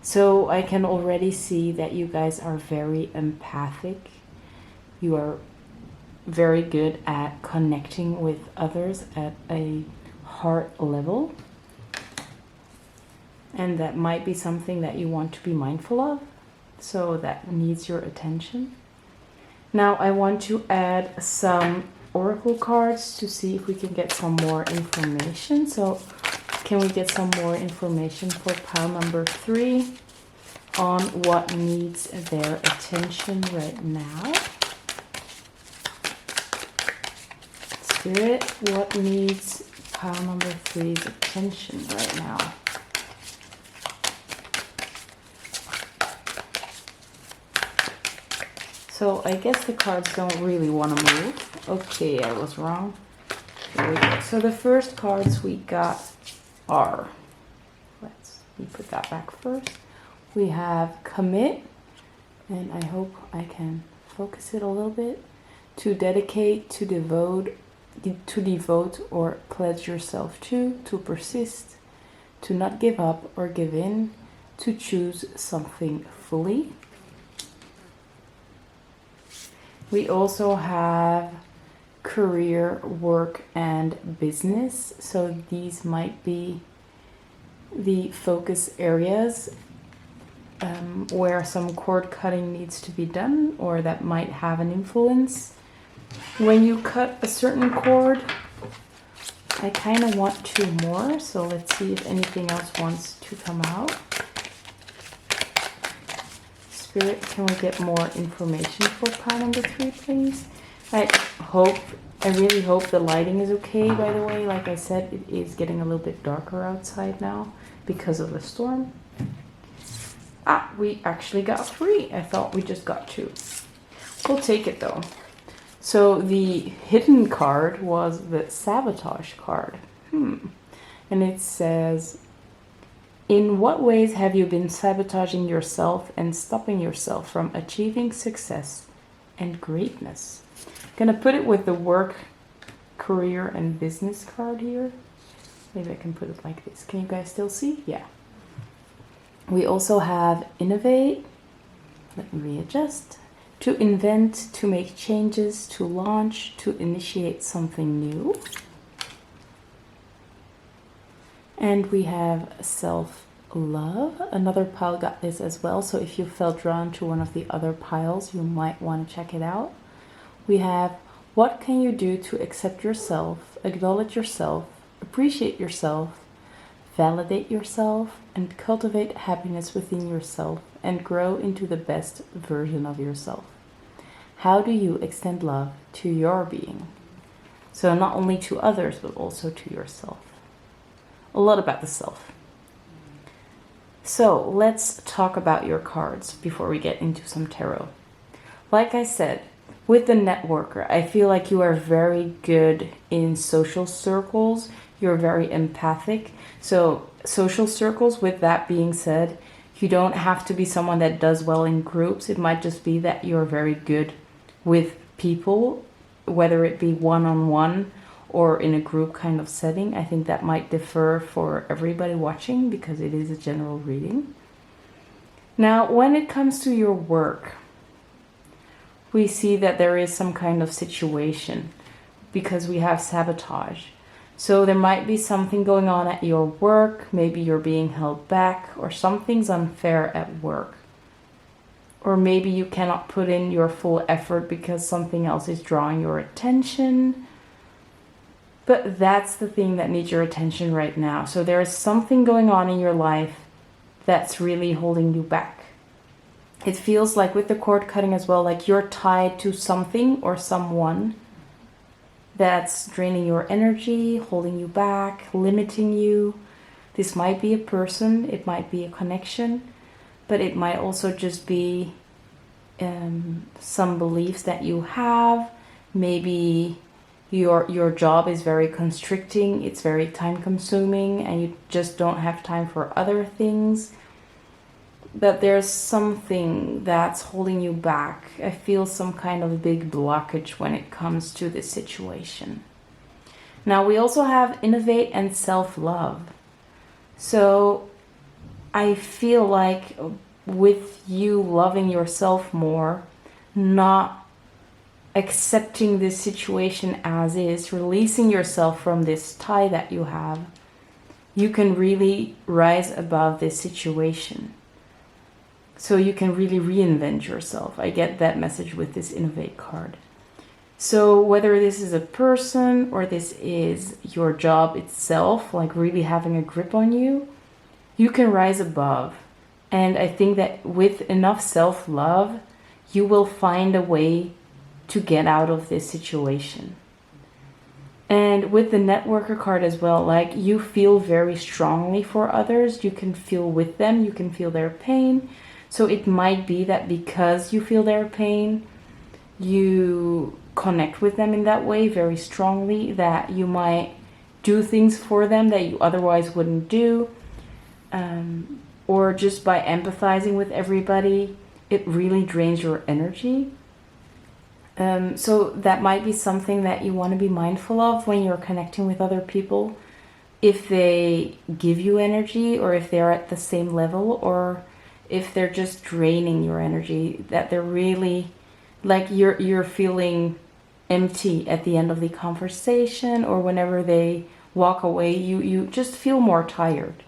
So I can already see that you guys are very empathic. You are very good at connecting with others at a heart level. And that might be something that you want to be mindful of. So that needs your attention. Now I want to add some oracle cards to see if we can get some more information. So can we get some more information for pile number 3 on what needs their attention right now? Spirit, what needs pile number 3's attention right now? So I guess the cards don't really want to move. Okay, I was wrong. Here we go. So the first cards we got are, let me put that back first. We have commit, and I hope I can focus it a little bit. To dedicate, to devote or pledge yourself to persist, to not give up or give in, to choose something fully. We also have career, work, and business. So these might be the focus areas where some cord cutting needs to be done, or that might have an influence. When you cut a certain cord, I kind of want 2 more. So let's see if anything else wants to come out. Spirit, can we get more information for pile number 3, please? I really hope the lighting is okay, by the way. Like I said, it is getting a little bit darker outside now because of the storm. We actually got 3. I thought we just got 2. We'll take it though. So the hidden card was the sabotage card. And it says, in what ways have you been sabotaging yourself and stopping yourself from achieving success and greatness? I'm gonna put it with the work, career, and business card here. Maybe I can put it like this. Can you guys still see? Yeah. We also have innovate. Let me readjust. To invent, to make changes, to launch, to initiate something new. And we have self-love. Another pile got this as well. So if you felt drawn to one of the other piles, you might want to check it out. We have, what can you do to accept yourself, acknowledge yourself, appreciate yourself, validate yourself, and cultivate happiness within yourself and grow into the best version of yourself. How do you extend love to your being? So not only to others, but also to yourself. A lot about the self. So let's talk about your cards before we get into some tarot. Like I said, with the networker, I feel like you are very good in social circles. You're very empathic. So social circles, with that being said, you don't have to be someone that does well in groups. It might just be that you're very good with people, whether it be one-on-one or in a group kind of setting. I think that might differ for everybody watching because it is a general reading. Now, when it comes to your work, we see that there is some kind of situation because we have sabotage. So there might be something going on at your work. Maybe you're being held back or something's unfair at work. or maybe you cannot put in your full effort because something else is drawing your attention. But that's the thing that needs your attention right now. So there is something going on in your life that's really holding you back. It feels like with the cord cutting as well, like you're tied to something or someone that's draining your energy, holding you back, limiting you. This might be a person, it might be a connection, but it might also just be some beliefs that you have. Maybe your job is very constricting, it's very time consuming, and you just don't have time for other things. But there's something that's holding you back. I feel some kind of big blockage when it comes to this situation. Now we also have innovate and self-love. So I feel like with you loving yourself more, not accepting this situation as is, releasing yourself from this tie that you have, you can really rise above this situation. So you can really reinvent yourself. I get that message with this Innovate card. So whether this is a person or this is your job itself, like really having a grip on you, you can rise above. And I think that with enough self-love, you will find a way to get out of this situation. And with the Networker card as well, like you feel very strongly for others. You can feel with them, you can feel their pain. So it might be that because you feel their pain, you connect with them in that way very strongly, that you might do things for them that you otherwise wouldn't do. Or just by empathizing with everybody, it really drains your energy. So that might be something that you want to be mindful of when you're connecting with other people. If they give you energy, or if they're at the same level, or if they're just draining your energy, that they're really like you're feeling empty at the end of the conversation, or whenever they walk away, you just feel more tired.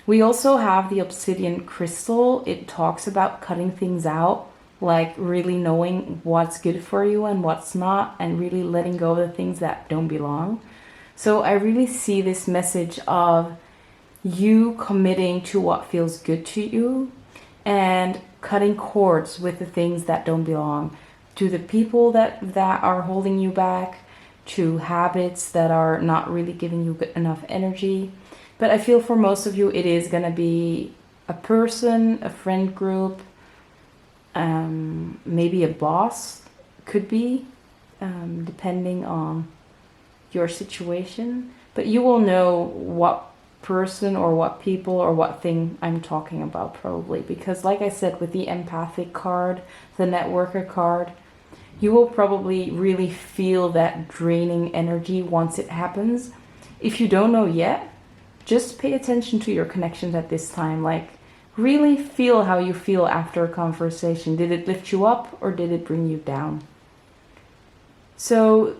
We also have the obsidian crystal. It talks about cutting things out, like really knowing what's good for you and what's not, and really letting go of the things that don't belong. So I really see this message of you committing to what feels good to you and cutting cords with the things that don't belong, to the people that are holding you back, to habits that are not really giving you enough energy. But I feel for most of you it is going to be a person, a friend group, maybe a boss, could be, depending on your situation. But you will know what person or what people or what thing I'm talking about probably, because like I said, with the empathic card, the networker card, you will probably really feel that draining energy once it happens. If you don't know yet, just pay attention to your connections at this time. Like really feel how you feel after a conversation. Did it lift you up or did it bring you down? So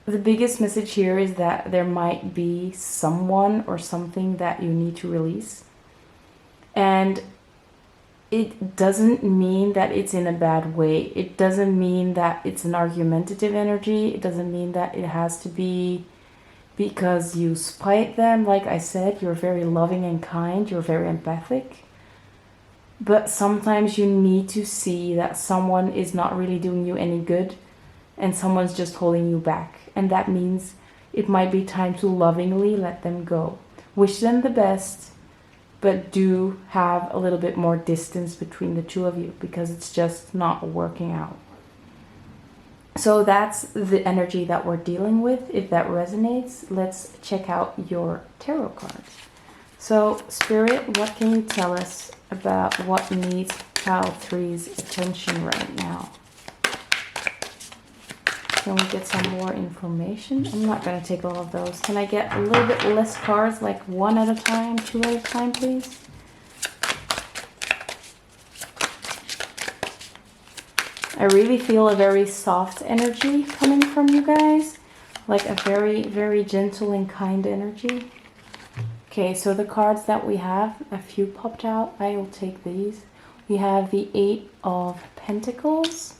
the biggest message here is that there might be someone or something that you need to release. And it doesn't mean that it's in a bad way. It doesn't mean that it's an argumentative energy. It doesn't mean that it has to be because you spite them. Like I said, you're very loving and kind. You're very empathic. But sometimes you need to see that someone is not really doing you any good, and someone's just holding you back. And that means it might be time to lovingly let them go. Wish them the best, but do have a little bit more distance between the two of you, because it's just not working out. So that's the energy that we're dealing with. If that resonates, let's check out your tarot cards. So Spirit, what can you tell us about what needs Pile 3's attention right now? Can we get some more information? I'm not going to take all of those. Can I get a little bit less cards, like one at a time, two at a time, please? I really feel a very soft energy coming from you guys. Like a very, very gentle and kind energy. Okay, so the cards that we have, a few popped out. I will take these. We have the Eight of Pentacles.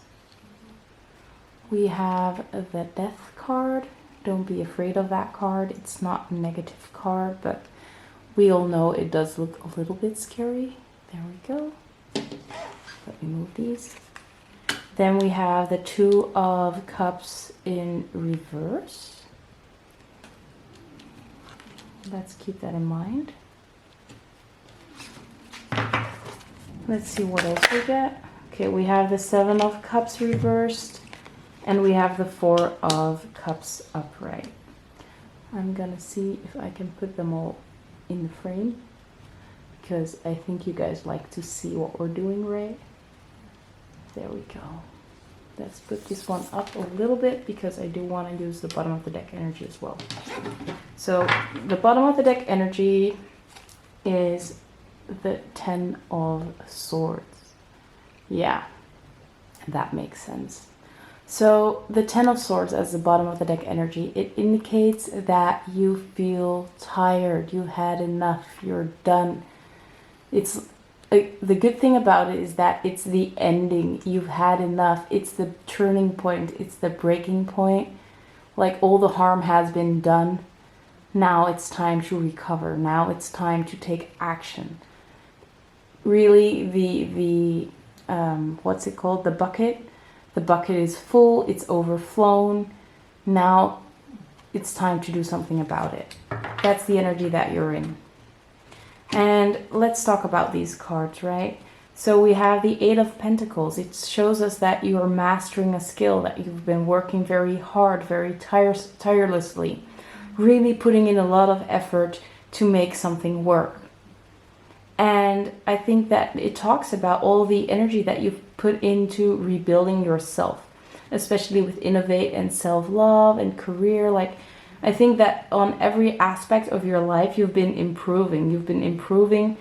We have the Death card. Don't be afraid of that card. It's not a negative card, but we all know it does look a little bit scary. There we go. Let me move these. Then we have the Two of Cups in reverse. Let's keep that in mind. Let's see what else we get. Okay, we have the Seven of Cups reversed, and we have the Four of Cups upright. I'm gonna see if I can put them all in the frame, because I think you guys like to see what we're doing, right? There we go. Let's put this one up a little bit because I do want to use the bottom of the deck energy as well. So the bottom of the deck energy is the Ten of Swords. Yeah, that makes sense. So the Ten of Swords as the bottom of the deck energy, it indicates that you feel tired, you had enough, you're done. It's the good thing about it is that it's the ending. You've had enough. It's the turning point. It's the breaking point. Like, all the harm has been done. Now it's time to recover. Now it's time to take action. Really, the what's it called? The bucket. The bucket is full. It's overflown. Now it's time to do something about it. That's the energy that you're in. And let's talk about these cards, right? So we have the Eight of Pentacles. It shows us that you are mastering a skill, that you've been working very hard, very tirelessly, really putting in a lot of effort to make something work. And I think that it talks about all the energy that you've put into rebuilding yourself, especially with innovate and self-love and career. Like, I think that on every aspect of your life, you've been improving. You've been improving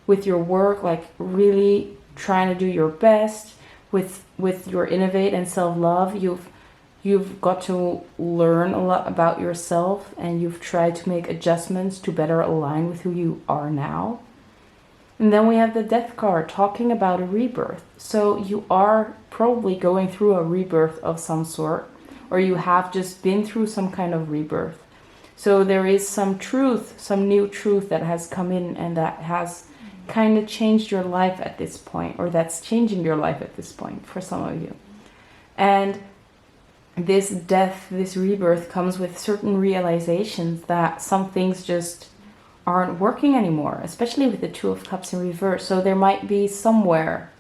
with your work, like really trying to do your best with your innovate and self-love. You've got to learn a lot about yourself, and you've tried to make adjustments to better align with who you are now. And then we have the Death card talking about a rebirth. So you are probably going through a rebirth of some sort, or you have just been through some kind of rebirth. So there is some truth, some new truth that has come in, and that has kind of changed your life at this point, or that's changing your life at this point for some of you. And this death, this rebirth comes with certain realizations that some things just aren't working anymore, especially with the Two of Cups in reverse. So there might be somewhere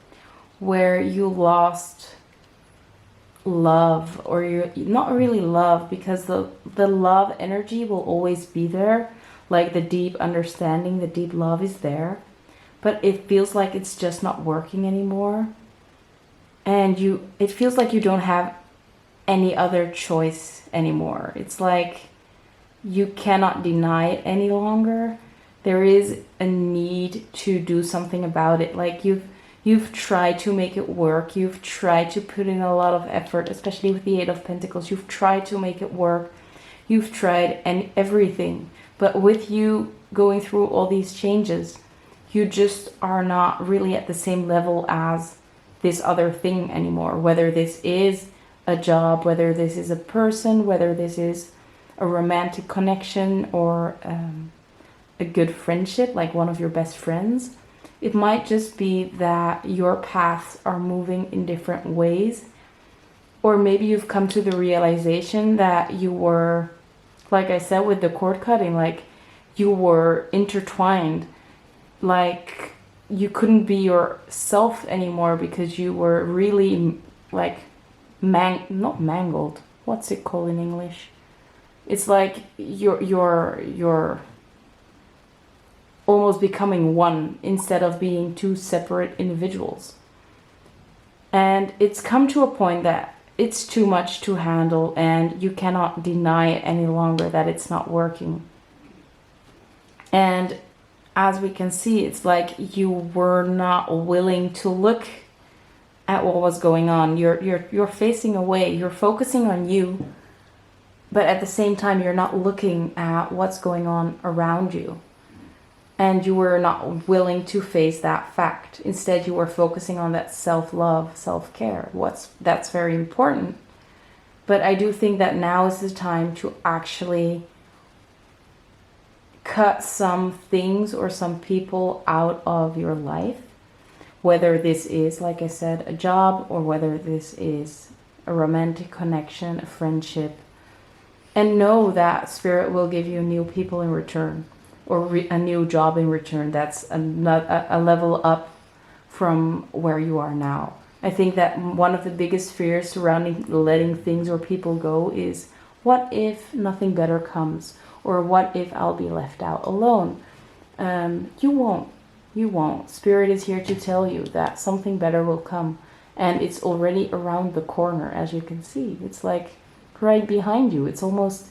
where you lost love, or you're not really love, because the love energy will always be there, like the deep understanding, the deep love is there, but it feels like it's just not working anymore, and it feels like you don't have any other choice anymore. It's like you cannot deny it any longer. There is a need to do something about it. Like, you've tried to make it work. You've tried to put in a lot of effort, especially with the Eight of Pentacles. You've tried to make it work. You've tried everything. But with you going through all these changes, you just are not really at the same level as this other thing anymore. Whether this is a job, whether this is a person, whether this is a romantic connection, or a good friendship, like one of your best friends. It might just be that your paths are moving in different ways. Or maybe you've come to the realization that you were, like I said with the cord cutting, like you were intertwined. Like you couldn't be yourself anymore because you were really like not mangled. What's it called in English? It's like you're almost becoming one instead of being two separate individuals. And it's come to a point that it's too much to handle, and you cannot deny it any longer that it's not working. And as we can see, it's like you were not willing to look at what was going on. You're facing away, you're focusing on you, but at the same time you're not looking at what's going on around you. and you were not willing to face that fact. Instead, you were focusing on that self-love, self-care. That's very important. But I do think that now is the time to actually cut some things or some people out of your life. Whether this is, like I said, a job, or whether this is a romantic connection, a friendship. And know that Spirit will give you new people in return, or a new job in return. That's a level up from where you are now. I think that one of the biggest fears surrounding letting things or people go is, what if nothing better comes? Or what if I'll be left out alone? You won't. You won't. Spirit is here to tell you that something better will come. And it's already around the corner, as you can see. It's like right behind you. It's almost,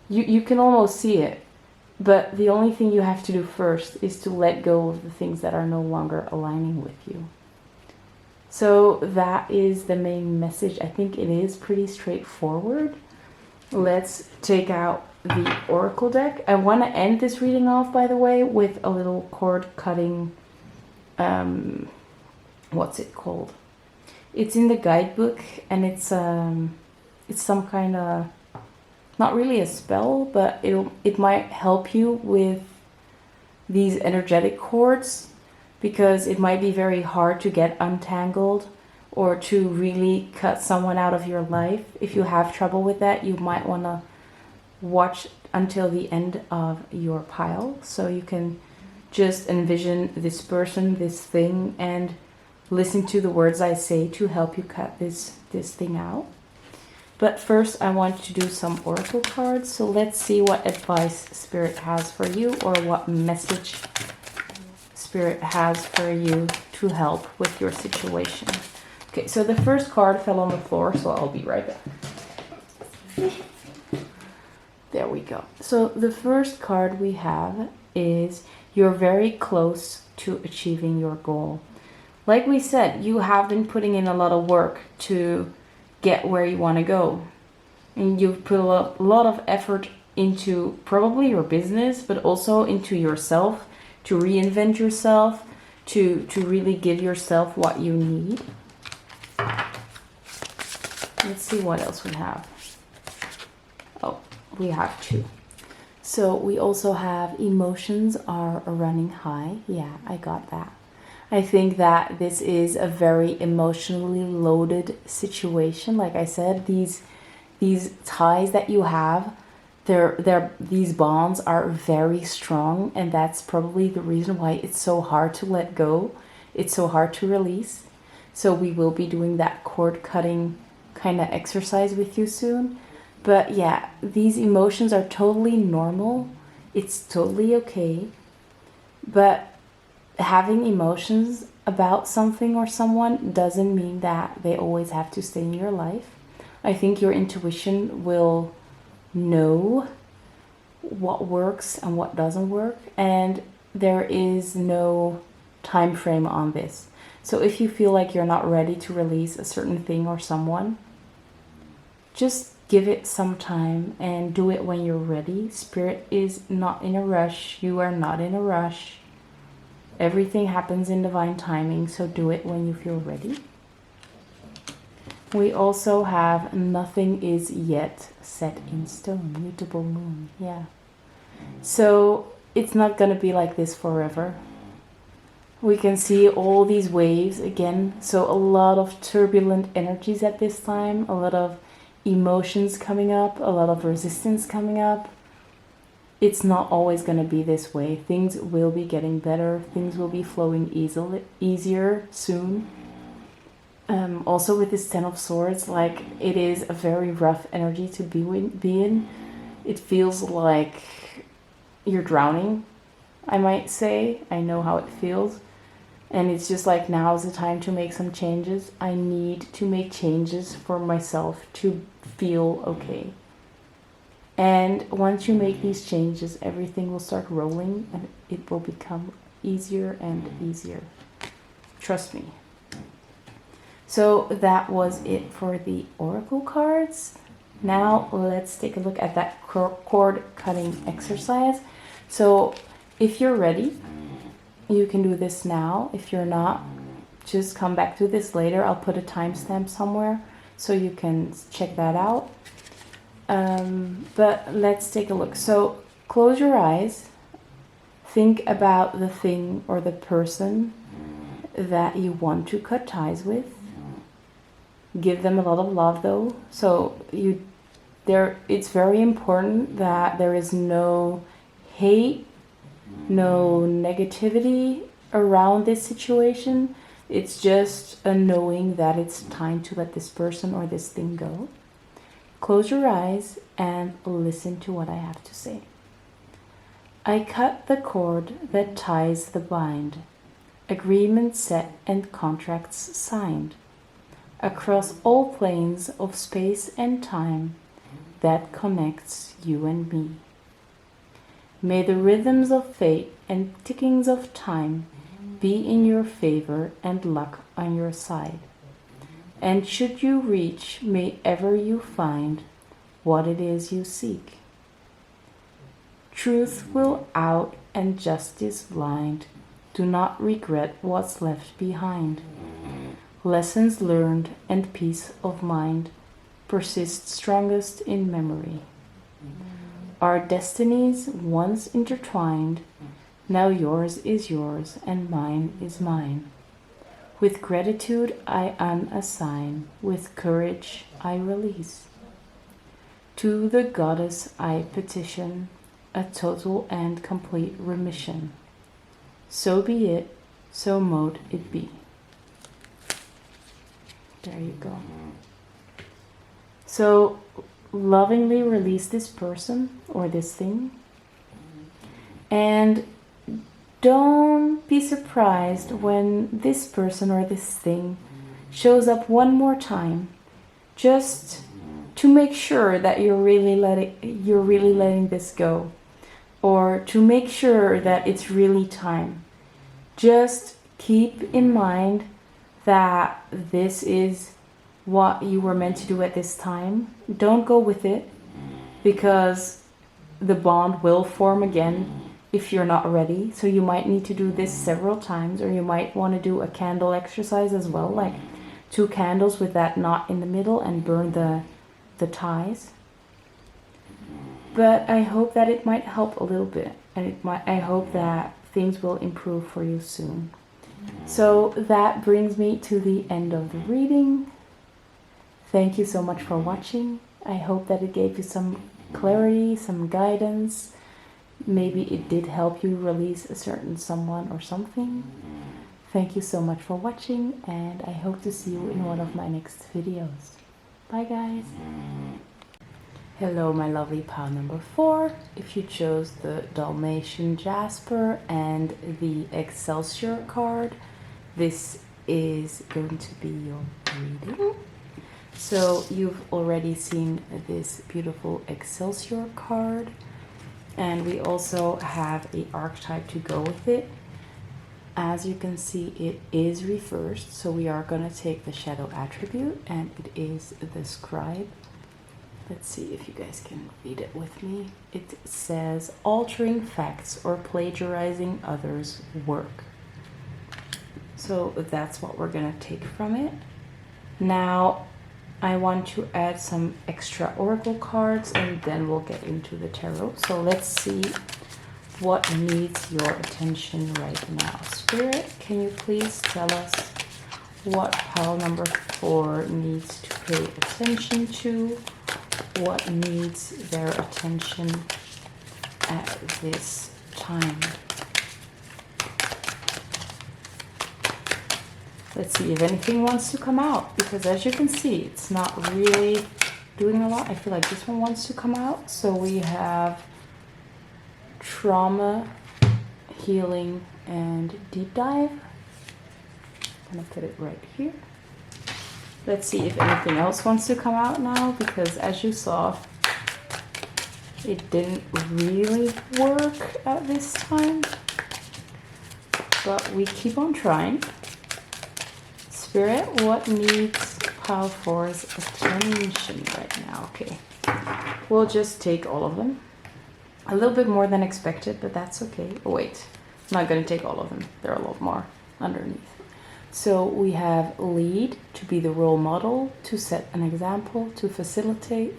you can almost see it. But the only thing you have to do first is to let go of the things that are no longer aligning with you. So that is the main message. I think it is pretty straightforward. Let's take out the Oracle deck. I want to end this reading off, by the way, with a little cord cutting, what's it called? It's in the guidebook, and it's some kind of, not really a spell, but it might help you with these energetic cords, because it might be very hard to get untangled or to really cut someone out of your life. If you have trouble with that, you might want to watch until the end of your pile, so you can just envision this person, this thing, and listen to the words I say to help you cut this thing out. But first I want to do some oracle cards, so let's see what advice Spirit has for you, or what message Spirit has for you to help with your situation. Okay, so the first card fell on the floor, so I'll be right back. There we go. So the first card we have is, you're very close to achieving your goal. Like we said, you have been putting in a lot of work to get where you want to go. And you've put a lot of effort into probably your business, but also into yourself, to reinvent yourself, to really give yourself what you need. Let's see what else we have. Oh, we have two. So we also have, emotions are running high. Yeah, I got that. I think that this is a very emotionally loaded situation. Like I said, these ties that you have, these bonds are very strong, and that's probably the reason why it's so hard to let go. It's so hard to release. So we will be doing that cord cutting kind of exercise with you soon. But yeah, these emotions are totally normal. It's totally okay. But having emotions about something or someone doesn't mean that they always have to stay in your life. I think your intuition will know what works and what doesn't work, and there is no time frame on this. So if you feel like you're not ready to release a certain thing or someone, just give it some time and do it when you're ready. Spirit is not in a rush. You are not in a rush. Everything happens in divine timing, so do it when you feel ready. We also have, nothing is yet set in stone. Mutable moon. Yeah. So it's not going to be like this forever. We can see all these waves again. So a lot of turbulent energies at this time. A lot of emotions coming up. A lot of resistance coming up. It's not always going to be this way. Things will be getting better. Things will be flowing easier soon. Also with this Ten of Swords, like, it is a very rough energy to be in. It feels like you're drowning, I might say. I know how it feels. And it's just like, now is the time to make some changes. I need to make changes for myself to feel okay. And once you make these changes, everything will start rolling and it will become easier and easier. Trust me. So that was it for the oracle cards. Now let's take a look at that cord cutting exercise. So If you're ready, you can do this now. If you're not, just come back to this later. I'll put a timestamp somewhere so you can check that out. But let's take a look. So close your eyes. Think about the thing or the person that you want to cut ties with. Give them a lot of love though. So it's very important that there is no hate, no negativity around this situation. It's just a knowing that it's time to let this person or this thing go. Close your eyes and listen to what I have to say. I cut the cord that ties the bind, agreements set and contracts signed, across all planes of space and time that connects you and me. May the rhythms of fate and tickings of time be in your favor and luck on your side. And should you reach, may ever you find what it is you seek. Truth will out and justice blind. Do not regret what's left behind. Lessons learned and peace of mind persist strongest in memory. Our destinies once intertwined, now yours is yours and mine is mine. With gratitude I unassign, with courage I release. To the goddess I petition, a total and complete remission. So be it, so mote it be. There you go. So lovingly release this person or this thing. And don't be surprised when this person or this thing shows up one more time, just to make sure that you're really letting this go, or to make sure that it's really time. Just keep in mind that this is what you were meant to do at this time. Don't go with it, because the bond will form again if you're not ready. So you might need to do this several times, or you might want to do a candle exercise as well, like 2 candles with that knot in the middle and burn the ties. But I hope that it might help a little bit, and I hope that things will improve for you soon. So that brings me to the end of the reading. Thank you so much for watching. I hope that it gave you some clarity, some guidance. Maybe it did help you release a certain someone or something. Thank you so much for watching, and I hope to see you in one of my next videos. Bye guys. Hello my lovely pile number 4. If you chose the Dalmatian Jasper and the Excelsior card, this is going to be your reading. So you've already seen this beautiful Excelsior card, and we also have an archetype to go with it. As you can see, it is reversed, so we are going to take the shadow attribute, and it is the scribe. Let's see if you guys can read it with me. It says, altering facts or plagiarizing others' work. So that's what we're going to take from it. Now, I want to add some extra oracle cards, and then we'll get into the tarot. So let's see what needs your attention right now. Spirit, can you please tell us what pile number 4 needs to pay attention to? What needs their attention at this time? Let's see if anything wants to come out, because as you can see, it's not really doing a lot. I feel like this one wants to come out. So we have trauma, healing, and deep dive. I'm gonna put it right here. Let's see if anything else wants to come out now, because as you saw, it didn't really work at this time. But we keep on trying. Spirit, what needs pile 4's attention right now? Okay, we'll just take all of them. A little bit more than expected, but that's okay. Oh wait, I'm not going to take all of them. There are a lot more underneath. So we have lead, to be the role model, to set an example, to facilitate,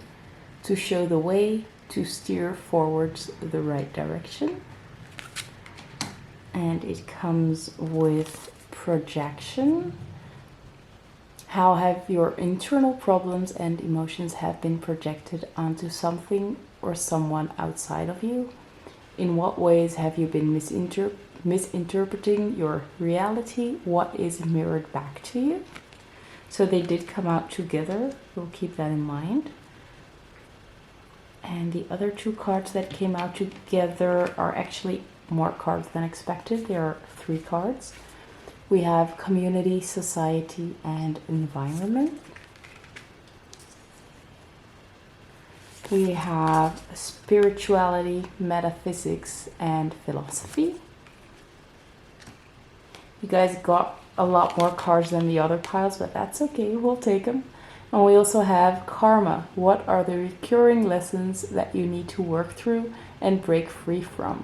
to show the way, to steer forwards the right direction. And it comes with projection. How have your internal problems and emotions have been projected onto something or someone outside of you? In what ways have you been misinterpreting your reality? What is mirrored back to you? So they did come out together. We'll keep that in mind. And the other two cards that came out together are actually more cards than expected. There are 3 cards. We have community, society, and environment. We have spirituality, metaphysics, and philosophy. You guys got a lot more cards than the other piles, but that's okay, we'll take them. And we also have karma. What are the recurring lessons that you need to work through and break free from?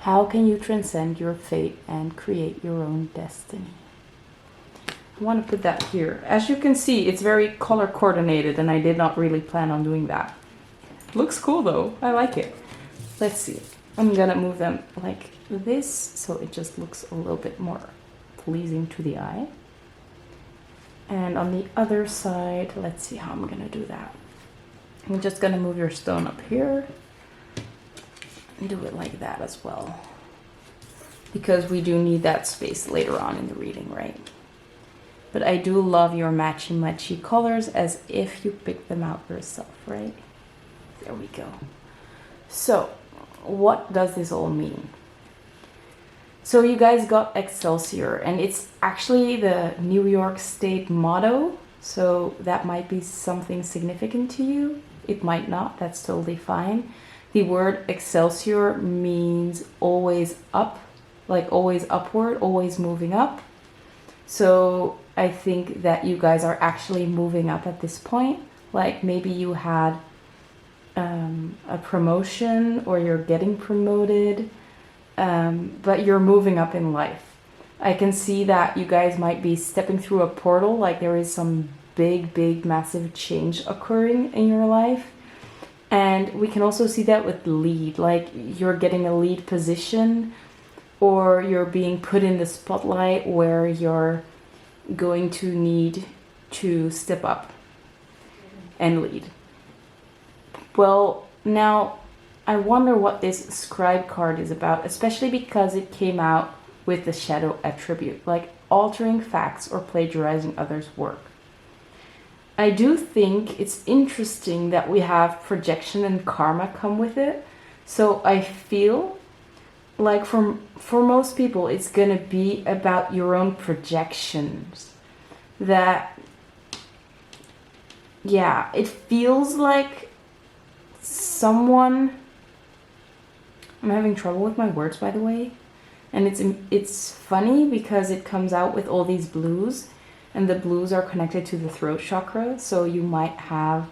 How can you transcend your fate and create your own destiny? I want to put that here. As you can see, it's very color coordinated, and I did not really plan on doing that. Looks cool though, I like it. Let's see, I'm gonna move them like this so it just looks a little bit more pleasing to the eye. And on the other side, let's see how I'm gonna do that. I'm just gonna move your stone up here and do it like that as well, because we do need that space later on in the reading, right? But I do love your matchy colors, as if you picked them out yourself, right? There we go. So what does this all mean? So you guys got Excelsior, and it's actually the New York State motto. So that might be something significant to you. It might not, that's totally fine. The word Excelsior means always up, like always upward, always moving up. So I think that you guys are actually moving up at this point. Like maybe you had a promotion, or you're getting promoted, but you're moving up in life. I can see that you guys might be stepping through a portal, like there is some big massive change occurring in your life. And we can also see that with lead, like you're getting a lead position, or you're being put in the spotlight where you're going to need to step up and lead. Well, now I wonder what this scribe card is about, especially because it came out with the shadow attribute, like altering facts or plagiarizing others' work. I do think it's interesting that we have projection and karma come with it. So I feel like for most people, it's going to be about your own projections. That, yeah, it feels like someone, I'm having trouble with my words, by the way, and it's funny because it comes out with all these blues, and the blues are connected to the throat chakra, so you might have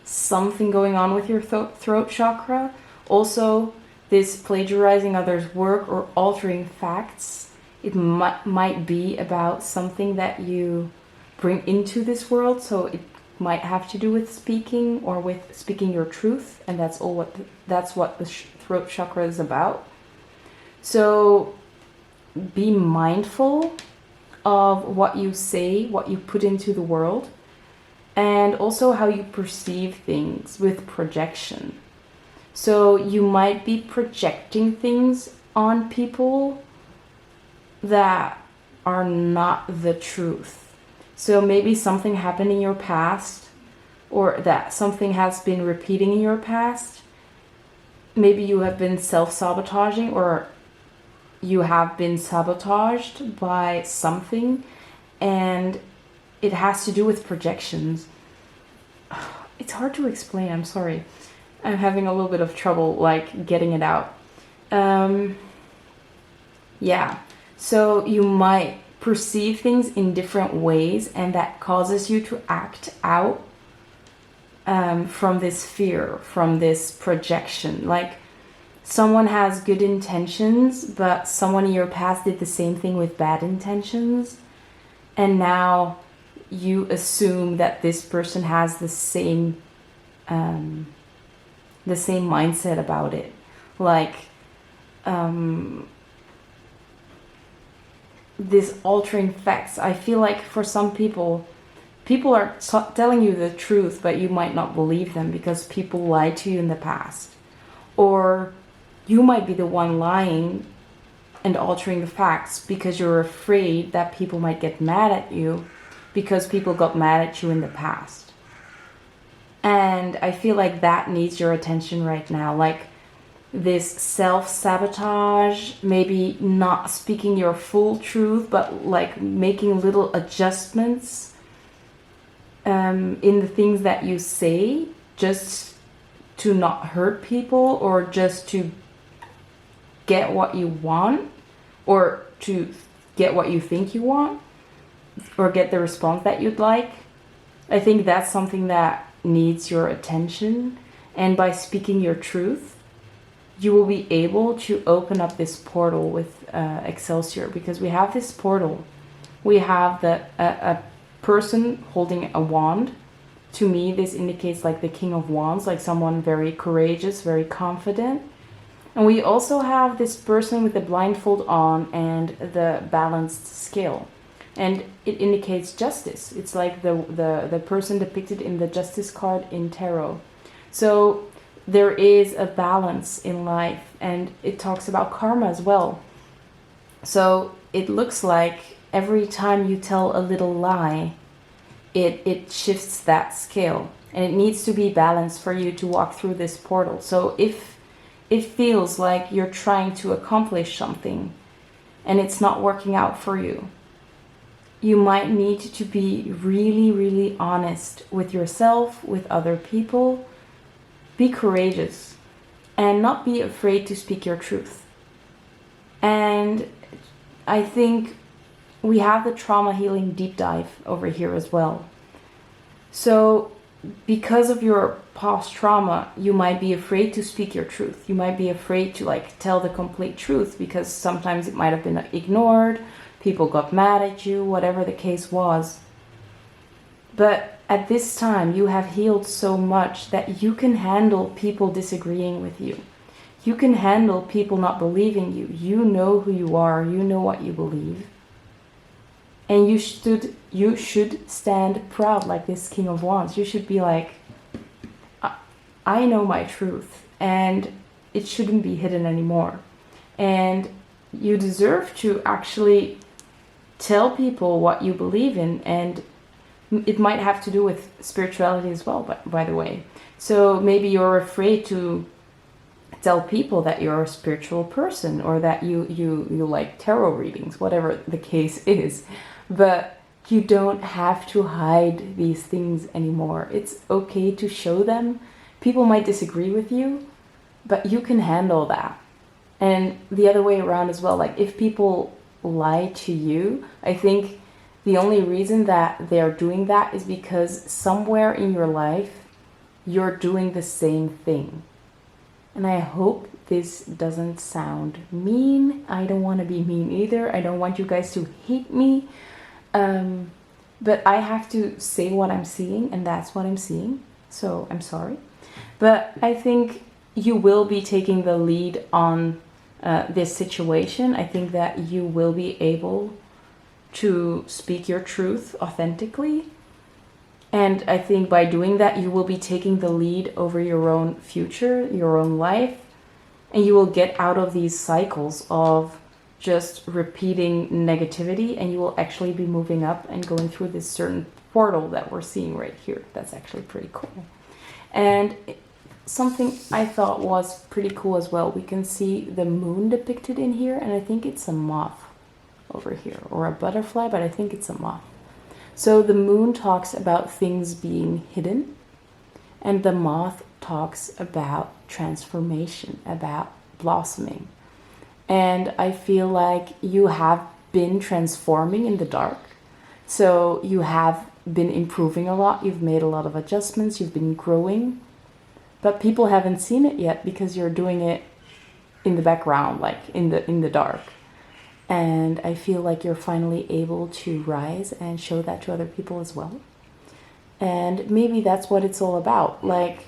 something going on with your throat chakra. Also, this plagiarizing others' work or altering facts, it might be about something that you bring into this world, so it might have to do with speaking, or with speaking your truth, and that's what the throat chakra is about. So be mindful of what you say, what you put into the world, and also how you perceive things with projection. So you might be projecting things on people that are not the truth. So maybe something happened in your past, or that something has been repeating in your past. Maybe you have been self-sabotaging, or you have been sabotaged by something, and it has to do with projections. It's hard to explain, I'm sorry. I'm having a little bit of trouble like getting it out. Yeah, so you might perceive things in different ways, and that causes you to act out from this fear, from this projection. Like someone has good intentions, but someone in your past did the same thing with bad intentions, and now you assume that this person has the same mindset about it. Like, this altering facts. I feel like for some people are telling you the truth, but you might not believe them because people lied to you in the past. Or you might be the one lying and altering the facts because you're afraid that people might get mad at you because people got mad at you in the past. And I feel like that needs your attention right now. Like this self-sabotage, maybe not speaking your full truth, but like making little adjustments in the things that you say just to not hurt people, or just to get what you want, or to get what you think you want, or get the response that you'd like. I think that's something that needs your attention. And by speaking your truth, you will be able to open up this portal with Excelsior, because we have this portal. We have a person holding a wand. To me, this indicates like the King of Wands, like someone very courageous, very confident. And we also have this person with the blindfold on and the balanced scale. And it indicates justice. It's like the person depicted in the Justice card in tarot. So there is a balance in life, and it talks about karma as well. So it looks like every time you tell a little lie, it shifts that scale, and it needs to be balanced for you to walk through this portal. So if it feels like you're trying to accomplish something and it's not working out for you, you might need to be really, really honest with yourself, with other people. Be courageous and not be afraid to speak your truth. And I think we have the trauma healing deep dive over here as well. So because of your past trauma, you might be afraid to speak your truth. You might be afraid to like tell the complete truth because sometimes it might have been ignored, people got mad at you, whatever the case was. But at this time, you have healed so much that you can handle people disagreeing with you. You can handle people not believing you. You know who you are. You know what you believe. And you should stand proud like this King of Wands. You should be like, I know my truth, and it shouldn't be hidden anymore. And you deserve to actually tell people what you believe in, and it might have to do with spirituality as well, by the way. So maybe you're afraid to tell people that you're a spiritual person, or that you like tarot readings, whatever the case is. But you don't have to hide these things anymore. It's okay to show them. People might disagree with you, but you can handle that. And the other way around as well, like if people lie to you, I think the only reason that they're doing that is because somewhere in your life, you're doing the same thing. And I hope this doesn't sound mean. I don't want to be mean either. I don't want you guys to hate me. But I have to say what I'm seeing, and that's what I'm seeing. So I'm sorry. But I think you will be taking the lead on this situation. I think that you will be able to speak your truth authentically. And I think by doing that, you will be taking the lead over your own future, your own life. And you will get out of these cycles of just repeating negativity, and you will actually be moving up and going through this certain portal that we're seeing right here. That's actually pretty cool. And something I thought was pretty cool as well, we can see the moon depicted in here, and I think it's a moth over here, or a butterfly, but I think it's a moth. So the moon talks about things being hidden, and the moth talks about transformation, about blossoming. And I feel like you have been transforming in the dark. So you have been improving a lot. You've made a lot of adjustments. You've been growing. But people haven't seen it yet because you're doing it in the background, like in the dark. And I feel like you're finally able to rise and show that to other people as well. And maybe that's what it's all about, like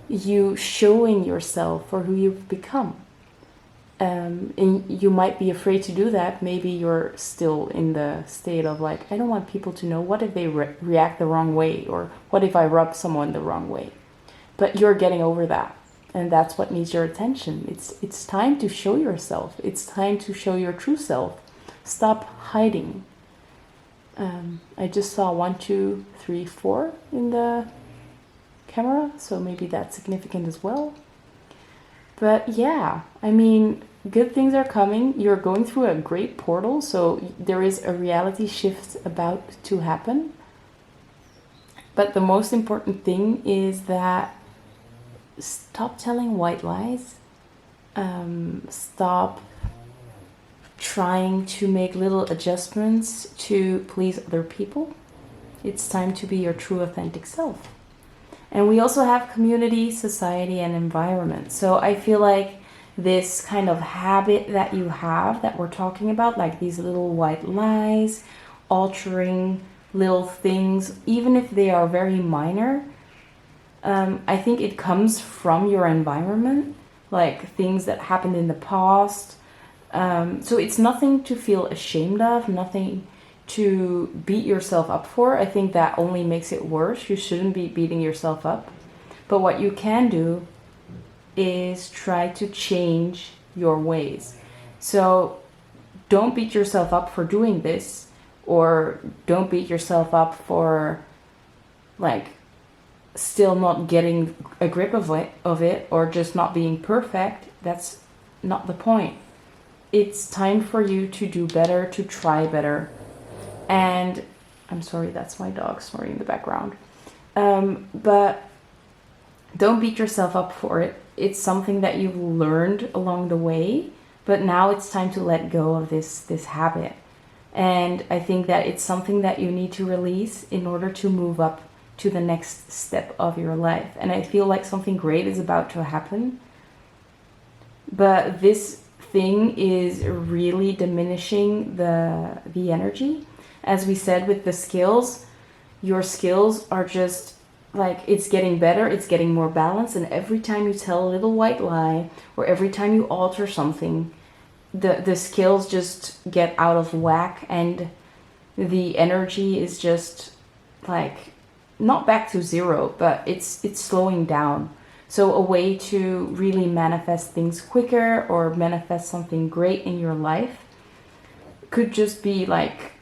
you showing yourself for who you've become. And you might be afraid to do that. Maybe you're still in the state of like, I don't want people to know. What if they react the wrong way? Or what if I rub someone the wrong way? But you're getting over that. And that's what needs your attention. It's time to show yourself. It's time to show your true self. Stop hiding. I just saw 1, 2, 3, 4 in the camera. So maybe that's significant as well. But yeah, I mean, good things are coming. You're going through a great portal, so there is a reality shift about to happen. But the most important thing is that stop telling white lies. Stop trying to make little adjustments to please other people. It's time to be your true authentic self. And we also have community, society, and environment. So I feel like this kind of habit that you have that we're talking about, like these little white lies, altering little things, even if they are very minor, I think it comes from your environment, like things that happened in the past. So it's nothing to feel ashamed of, nothing to beat yourself up for. I think that only makes it worse. You shouldn't be beating yourself up. But what you can do is try to change your ways. So don't beat yourself up for doing this, or don't beat yourself up for like still not getting a grip of it or just not being perfect. That's not the point. It's time for you to do better, to try better. And I'm sorry, that's my dog snoring in the background. But don't beat yourself up for it. It's something that you've learned along the way, but now it's time to let go of this habit. And I think that it's something that you need to release in order to move up to the next step of your life. And I feel like something great is about to happen. But this thing is really diminishing the energy. As we said with the skills, your skills are just like, it's getting better, it's getting more balanced, and every time you tell a little white lie, or every time you alter something, the skills just get out of whack, and the energy is just like not back to zero, but it's slowing down. So a way to really manifest things quicker or manifest something great in your life could just be like,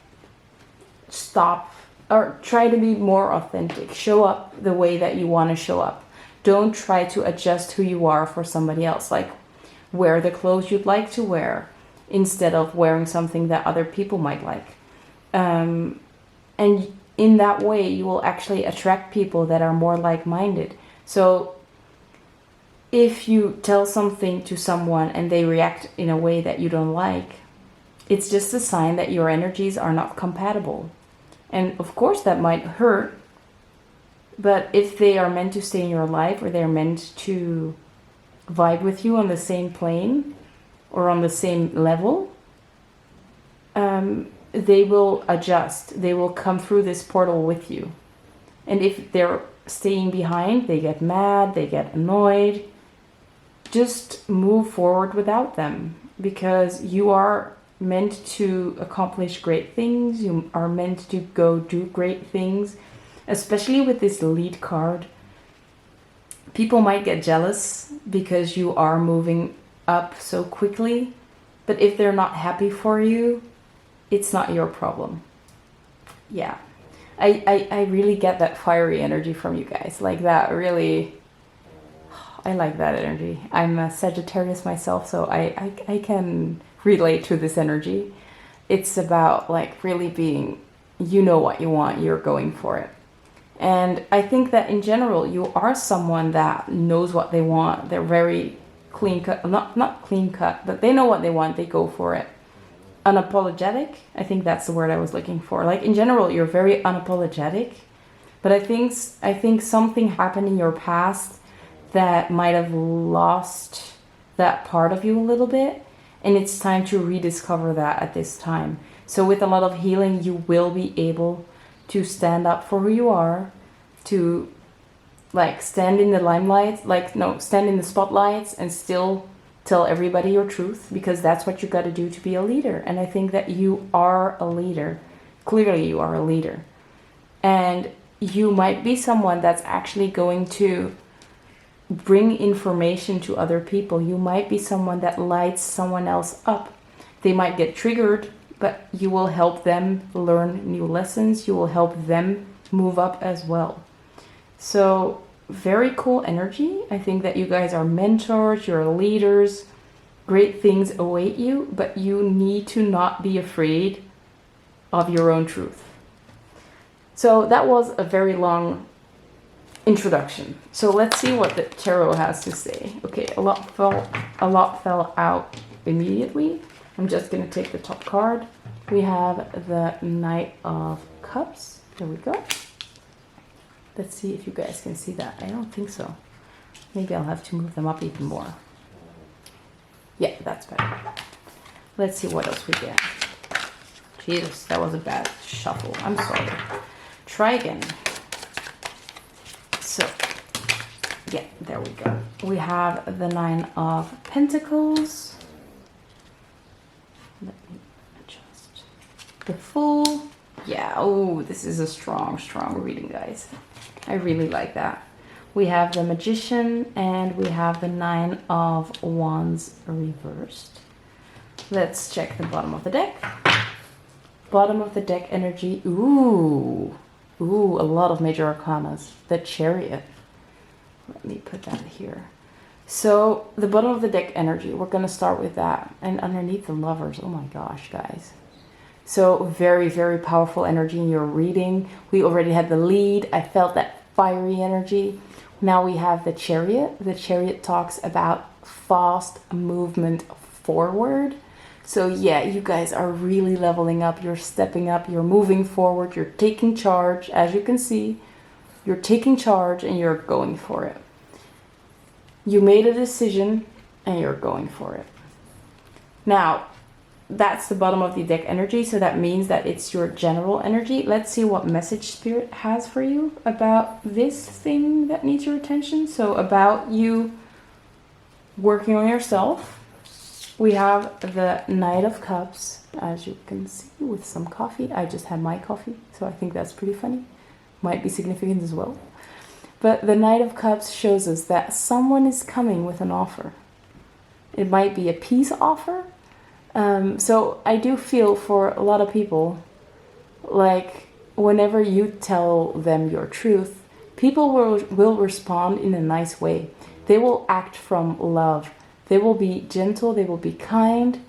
stop or try to be more authentic. Show up the way that you want to show up. Don't try to adjust who you are for somebody else. Like, wear the clothes you'd like to wear instead of wearing something that other people might like. And in that way, you will actually attract people that are more like-minded. So if you tell something to someone and they react in a way that you don't like, it's just a sign that your energies are not compatible. And of course that might hurt, but if they are meant to stay in your life, or they're meant to vibe with you on the same plane or on the same level, they will adjust. They will come through this portal with you. And if they're staying behind, they get mad, they get annoyed, just move forward without them, because you are meant to accomplish great things. You are meant to go do great things, especially with this lead card. People might get jealous because you are moving up so quickly, but if they're not happy for you, it's not your problem. Yeah, I really get that fiery energy from you guys. Like that, really, I like that energy. I'm a Sagittarius myself, so I can relate to this energy. It's about like really being, you know what you want, you're going for it. And I think that in general, you are someone that knows what they want. They're very clean cut, not clean cut, but they know what they want, they go for it. Unapologetic, I think that's the word I was looking for. Like in general, you're very unapologetic, but I think something happened in your past that might have lost that part of you a little bit, and it's time to rediscover that at this time. So with a lot of healing, you will be able to stand up for who you are, to like stand in the limelight, like no, stand in the spotlights and still tell everybody your truth, because that's what you got to do to be a leader. And I think that you are a leader. Clearly you are a leader. And you might be someone that's actually going to bring information to other people. You might be someone that lights someone else up. They might get triggered, but you will help them learn new lessons. You will help them move up as well. So very cool energy. I think that you guys are mentors, you're leaders. Great things await you, but you need to not be afraid of your own truth. So that was a very long introduction. So let's see what the tarot has to say. Okay, a lot fell out immediately. I'm just going to take the top card. We have the Knight of Cups. There we go. Let's see if you guys can see that. I don't think so. Maybe I'll have to move them up even more. Yeah, that's better. Let's see what else we get. Jesus, that was a bad shuffle. I'm sorry. Try again. So, yeah, there we go. We have the Nine of Pentacles. Let me adjust. The Fool. Yeah, oh, this is a strong reading, guys. I really like that. We have the Magician and we have the Nine of Wands reversed. Let's check the bottom of the deck. Bottom of the deck energy. Ooh, a lot of major arcanas. The Chariot. Let me put that here. So the bottom of the deck energy, we're going to start with that. And underneath the Lovers, oh my gosh, guys. So very, very powerful energy in your reading. We already had the lead. I felt that fiery energy. Now we have the Chariot. The Chariot talks about fast movement forward. So yeah, you guys are really leveling up. You're stepping up. You're moving forward. You're taking charge. As you can see, you're taking charge and you're going for it. You made a decision and you're going for it. Now, that's the bottom of the deck energy, so that means that it's your general energy. Let's see what message Spirit has for you about this thing that needs your attention. So about you working on yourself. We have the Knight of Cups, as you can see, with some coffee. I just had my coffee, so I think that's pretty funny. Might be significant as well. But the Knight of Cups shows us that someone is coming with an offer. It might be a peace offer. So I do feel for a lot of people, like whenever you tell them your truth, people will respond in a nice way. They will act from love. They will be gentle. They will be kind.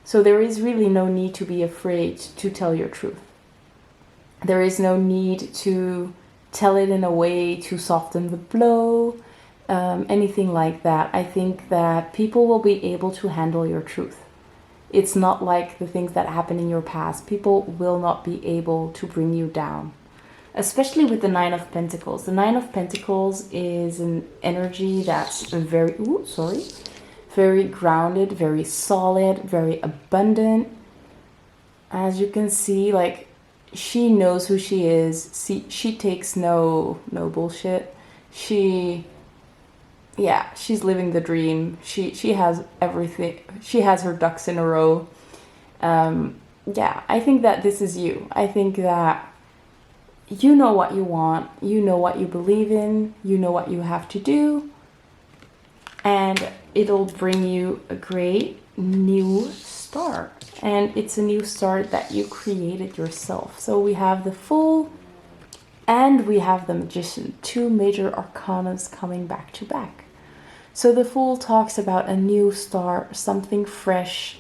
So there is really no need to be afraid to tell your truth. There is no need to tell it in a way to soften the blow, anything like that. I think that people will be able to handle your truth. It's not like the things that happen in your past. People will not be able to bring you down, especially with the Nine of Pentacles. The Nine of Pentacles is an energy that's very grounded, very solid, very abundant. As you can see, like, she knows who she is. She takes no bullshit. She's living the dream. She has everything. She has her ducks in a row. I think that this is you. I think that you know what you want. You know what you believe in. You know what you have to do. And it'll bring you a great new start. And it's a new start that you created yourself. So we have the Fool and we have the Magician. Two major arcanas coming back to back. So the Fool talks about a new start, something fresh.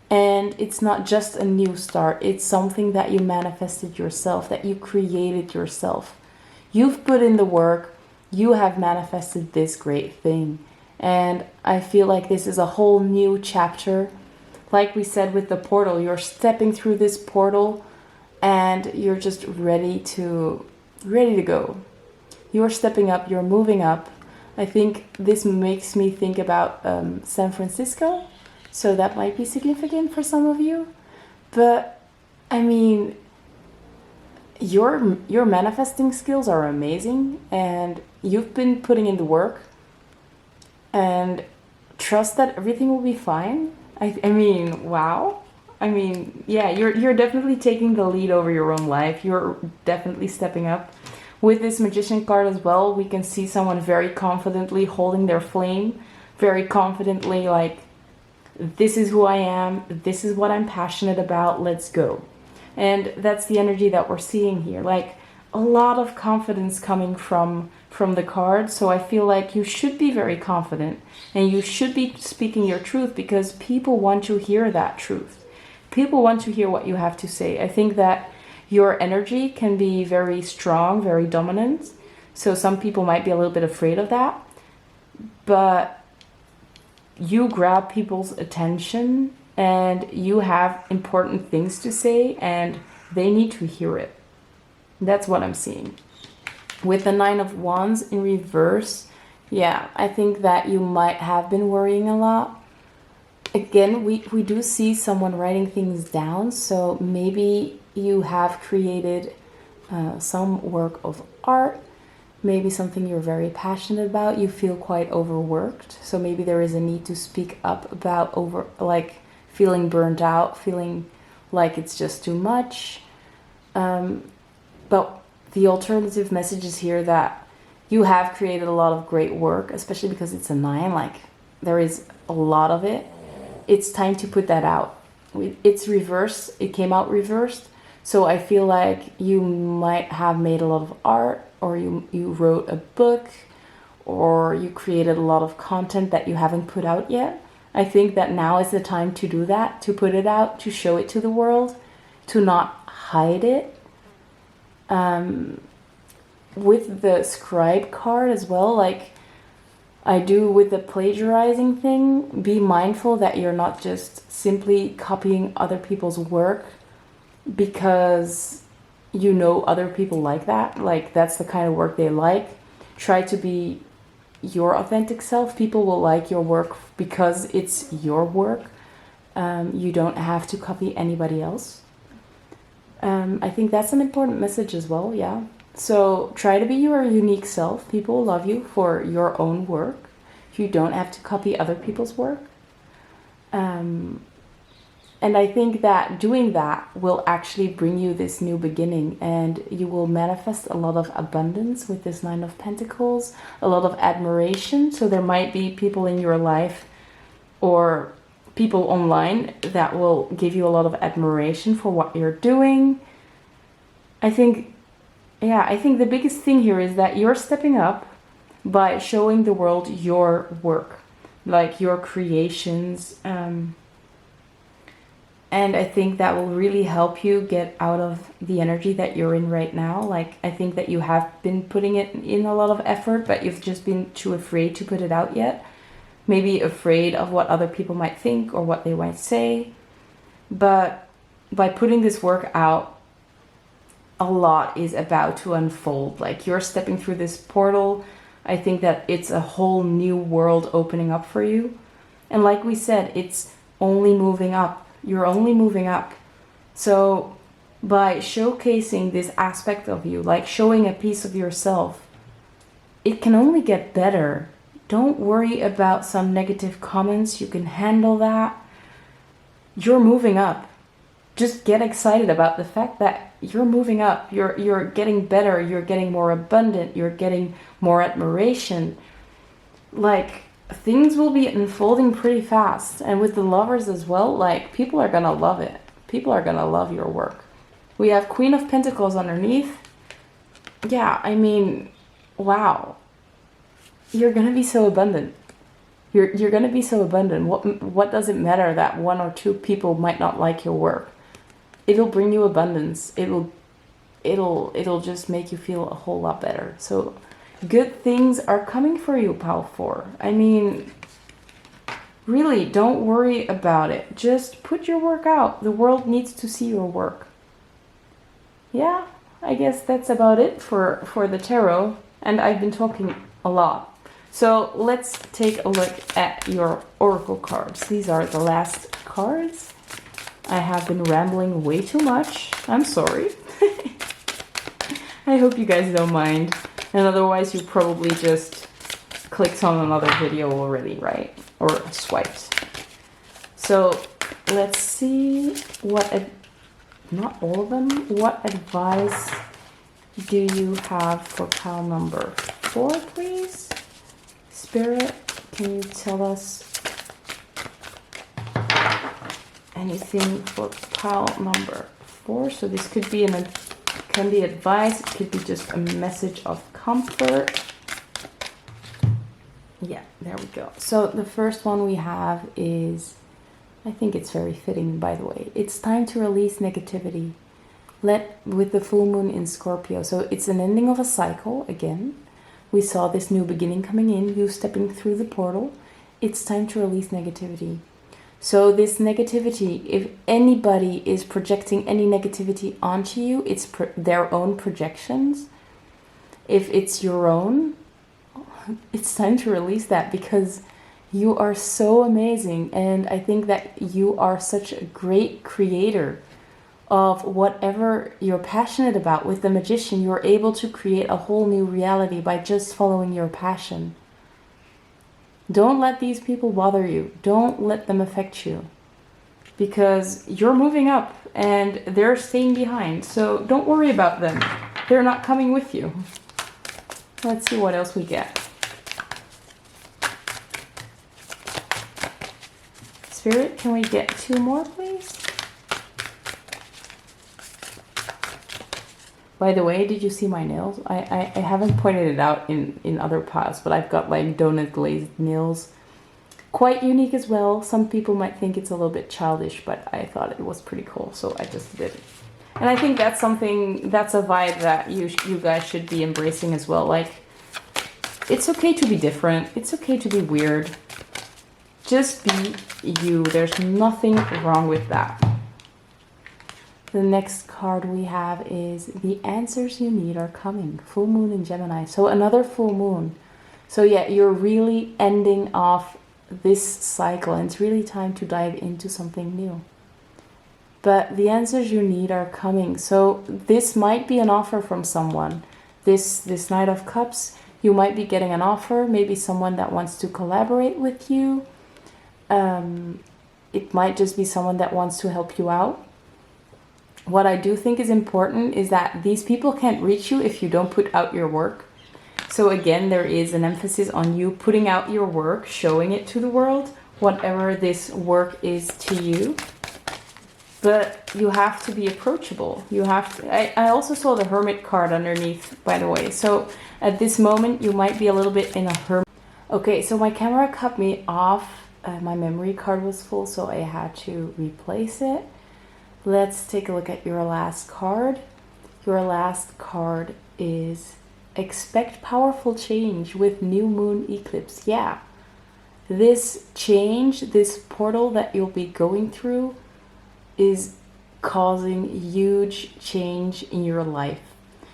And it's not just a new start. It's something that you manifested yourself, that you created yourself. You've put in the work. You have manifested this great thing. And I feel like this is a whole new chapter. Like we said with the portal, you're stepping through this portal and you're just ready to go. You're stepping up, you're moving up. I think this makes me think about San Francisco, so that might be significant for some of you. But I mean, your manifesting skills are amazing, and you've been putting in the work, and trust that everything will be fine. I mean, wow. I mean, yeah, you're definitely taking the lead over your own life. You're definitely stepping up. With this Magician card as well, we can see someone very confidently holding their flame, very confidently like, this is who I am, this is what I'm passionate about, let's go. And that's the energy that we're seeing here. Like, a lot of confidence coming from the card. So I feel like you should be very confident and you should be speaking your truth, because people want to hear that truth. People want to hear what you have to say. I think that your energy can be very strong, very dominant. So some people might be a little bit afraid of that. But you grab people's attention and you have important things to say and they need to hear it. That's what I'm seeing. With the Nine of Wands in reverse, yeah, I think that you might have been worrying a lot. Again, we do see someone writing things down, so maybe you have created some work of art, maybe something you're very passionate about. You feel quite overworked, so maybe there is a need to speak up about feeling burnt out, feeling like it's just too much. But the alternative message is here that you have created a lot of great work, especially because it's a 9, like there is a lot of it. It's time to put that out. It's reversed. It came out reversed. So I feel like you might have made a lot of art, or you wrote a book, or you created a lot of content that you haven't put out yet. I think that now is the time to do that, to put it out, to show it to the world, to not hide it. With the scribe card as well, like I do with the plagiarizing thing, be mindful that you're not just simply copying other people's work because you know other people like that. Like that's the kind of work they like. Try to be your authentic self. People will like your work because it's your work. You don't have to copy anybody else. I think that's an important message as well, yeah. So try to be your unique self. People will love you for your own work. You don't have to copy other people's work. And I think that doing that will actually bring you this new beginning, and you will manifest a lot of abundance with this Nine of Pentacles, a lot of admiration. So there might be people in your life or people online that will give you a lot of admiration for what you're doing. I think the biggest thing here is that you're stepping up by showing the world your work, like your creations. And I think that will really help you get out of the energy that you're in right now. Like, I think that you have been putting it in a lot of effort, but you've just been too afraid to put it out yet. Maybe afraid of what other people might think or what they might say. But by putting this work out, a lot is about to unfold. Like, you're stepping through this portal. I think that it's a whole new world opening up for you. And like we said, it's only moving up. You're only moving up. So by showcasing this aspect of you, like showing a piece of yourself, it can only get better. Don't worry about some negative comments. You can handle that. You're moving up. Just get excited about the fact that you're moving up. You're getting better. You're getting more abundant. You're getting more admiration. Like, things will be unfolding pretty fast. And with the Lovers as well, like, people are gonna love it. People are gonna love your work. We have Queen of Pentacles underneath. Yeah, I mean, wow. You're gonna be so abundant. You're gonna be so abundant. What does it matter that 1 or 2 people might not like your work? It'll bring you abundance. It'll just make you feel a whole lot better. So good things are coming for you, Pile 4. I mean, really, don't worry about it. Just put your work out. The world needs to see your work. Yeah, I guess that's about it for the tarot. And I've been talking a lot. So let's take a look at your oracle cards. These are the last cards. I have been rambling way too much. I'm sorry. I hope you guys don't mind. And otherwise you probably just clicked on another video already, right? Or swiped. So let's see what, not all of them, what advice do you have for pile number 4, please? Spirit, can you tell us anything for pile number 4? So this could be can be advice, it could be just a message of comfort. Yeah, there we go. So the first one we have is, I think it's very fitting, by the way. It's time to release negativity. With the full moon in Scorpio. So it's an ending of a cycle again. We saw this new beginning coming in, you stepping through the portal. It's time to release negativity. So this negativity, if anybody is projecting any negativity onto you, it's their own projections. If it's your own, it's time to release that, because you are so amazing. And I think that you are such a great creator of whatever you're passionate about. With the Magician, you're able to create a whole new reality by just following your passion. Don't let these people bother you. Don't let them affect you, because you're moving up and they're staying behind. So don't worry about them. They're not coming with you. Let's see what else we get. Spirit, can we get 2 more, please? By the way, did you see my nails? I haven't pointed it out in other piles, but I've got like donut glazed nails. Quite unique as well. Some people might think it's a little bit childish, but I thought it was pretty cool, so I just did it. And I think that's something, that's a vibe that you guys should be embracing as well. Like, it's okay to be different. It's okay to be weird. Just be you. There's nothing wrong with that. The next card we have is the answers you need are coming. Full moon in Gemini. So another full moon. So yeah, you're really ending off this cycle and it's really time to dive into something new. But the answers you need are coming. So this might be an offer from someone. This Knight of Cups, you might be getting an offer. Maybe someone that wants to collaborate with you. It might just be someone that wants to help you out. What I do think is important is that these people can't reach you if you don't put out your work. So again, there is an emphasis on you putting out your work, showing it to the world, whatever this work is to you. But you have to be approachable. You have to, I also saw the Hermit card underneath, by the way. So at this moment, you might be a little bit in a hermit. Okay, so my camera cut me off. My memory card was full, so I had to replace it. Let's take a look at your last card. Your last card is expect powerful change with new moon eclipse. Yeah, this change, this portal that you'll be going through is causing huge change in your life.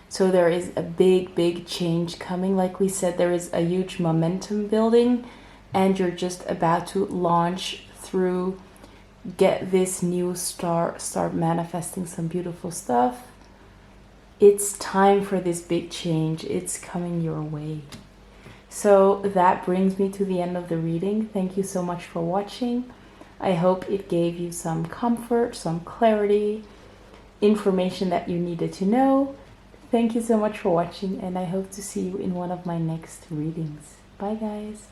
So there is a big change coming. Like we said, there is a huge momentum building and you're just about to launch through, get this new start manifesting some beautiful stuff. It's time for this big change. It's coming your way. So that brings me to the end of the reading. Thank you so much for watching. I hope it gave you some comfort, some clarity, information that you needed to know. Thank you so much for watching, and I hope to see you in one of my next readings. Bye guys.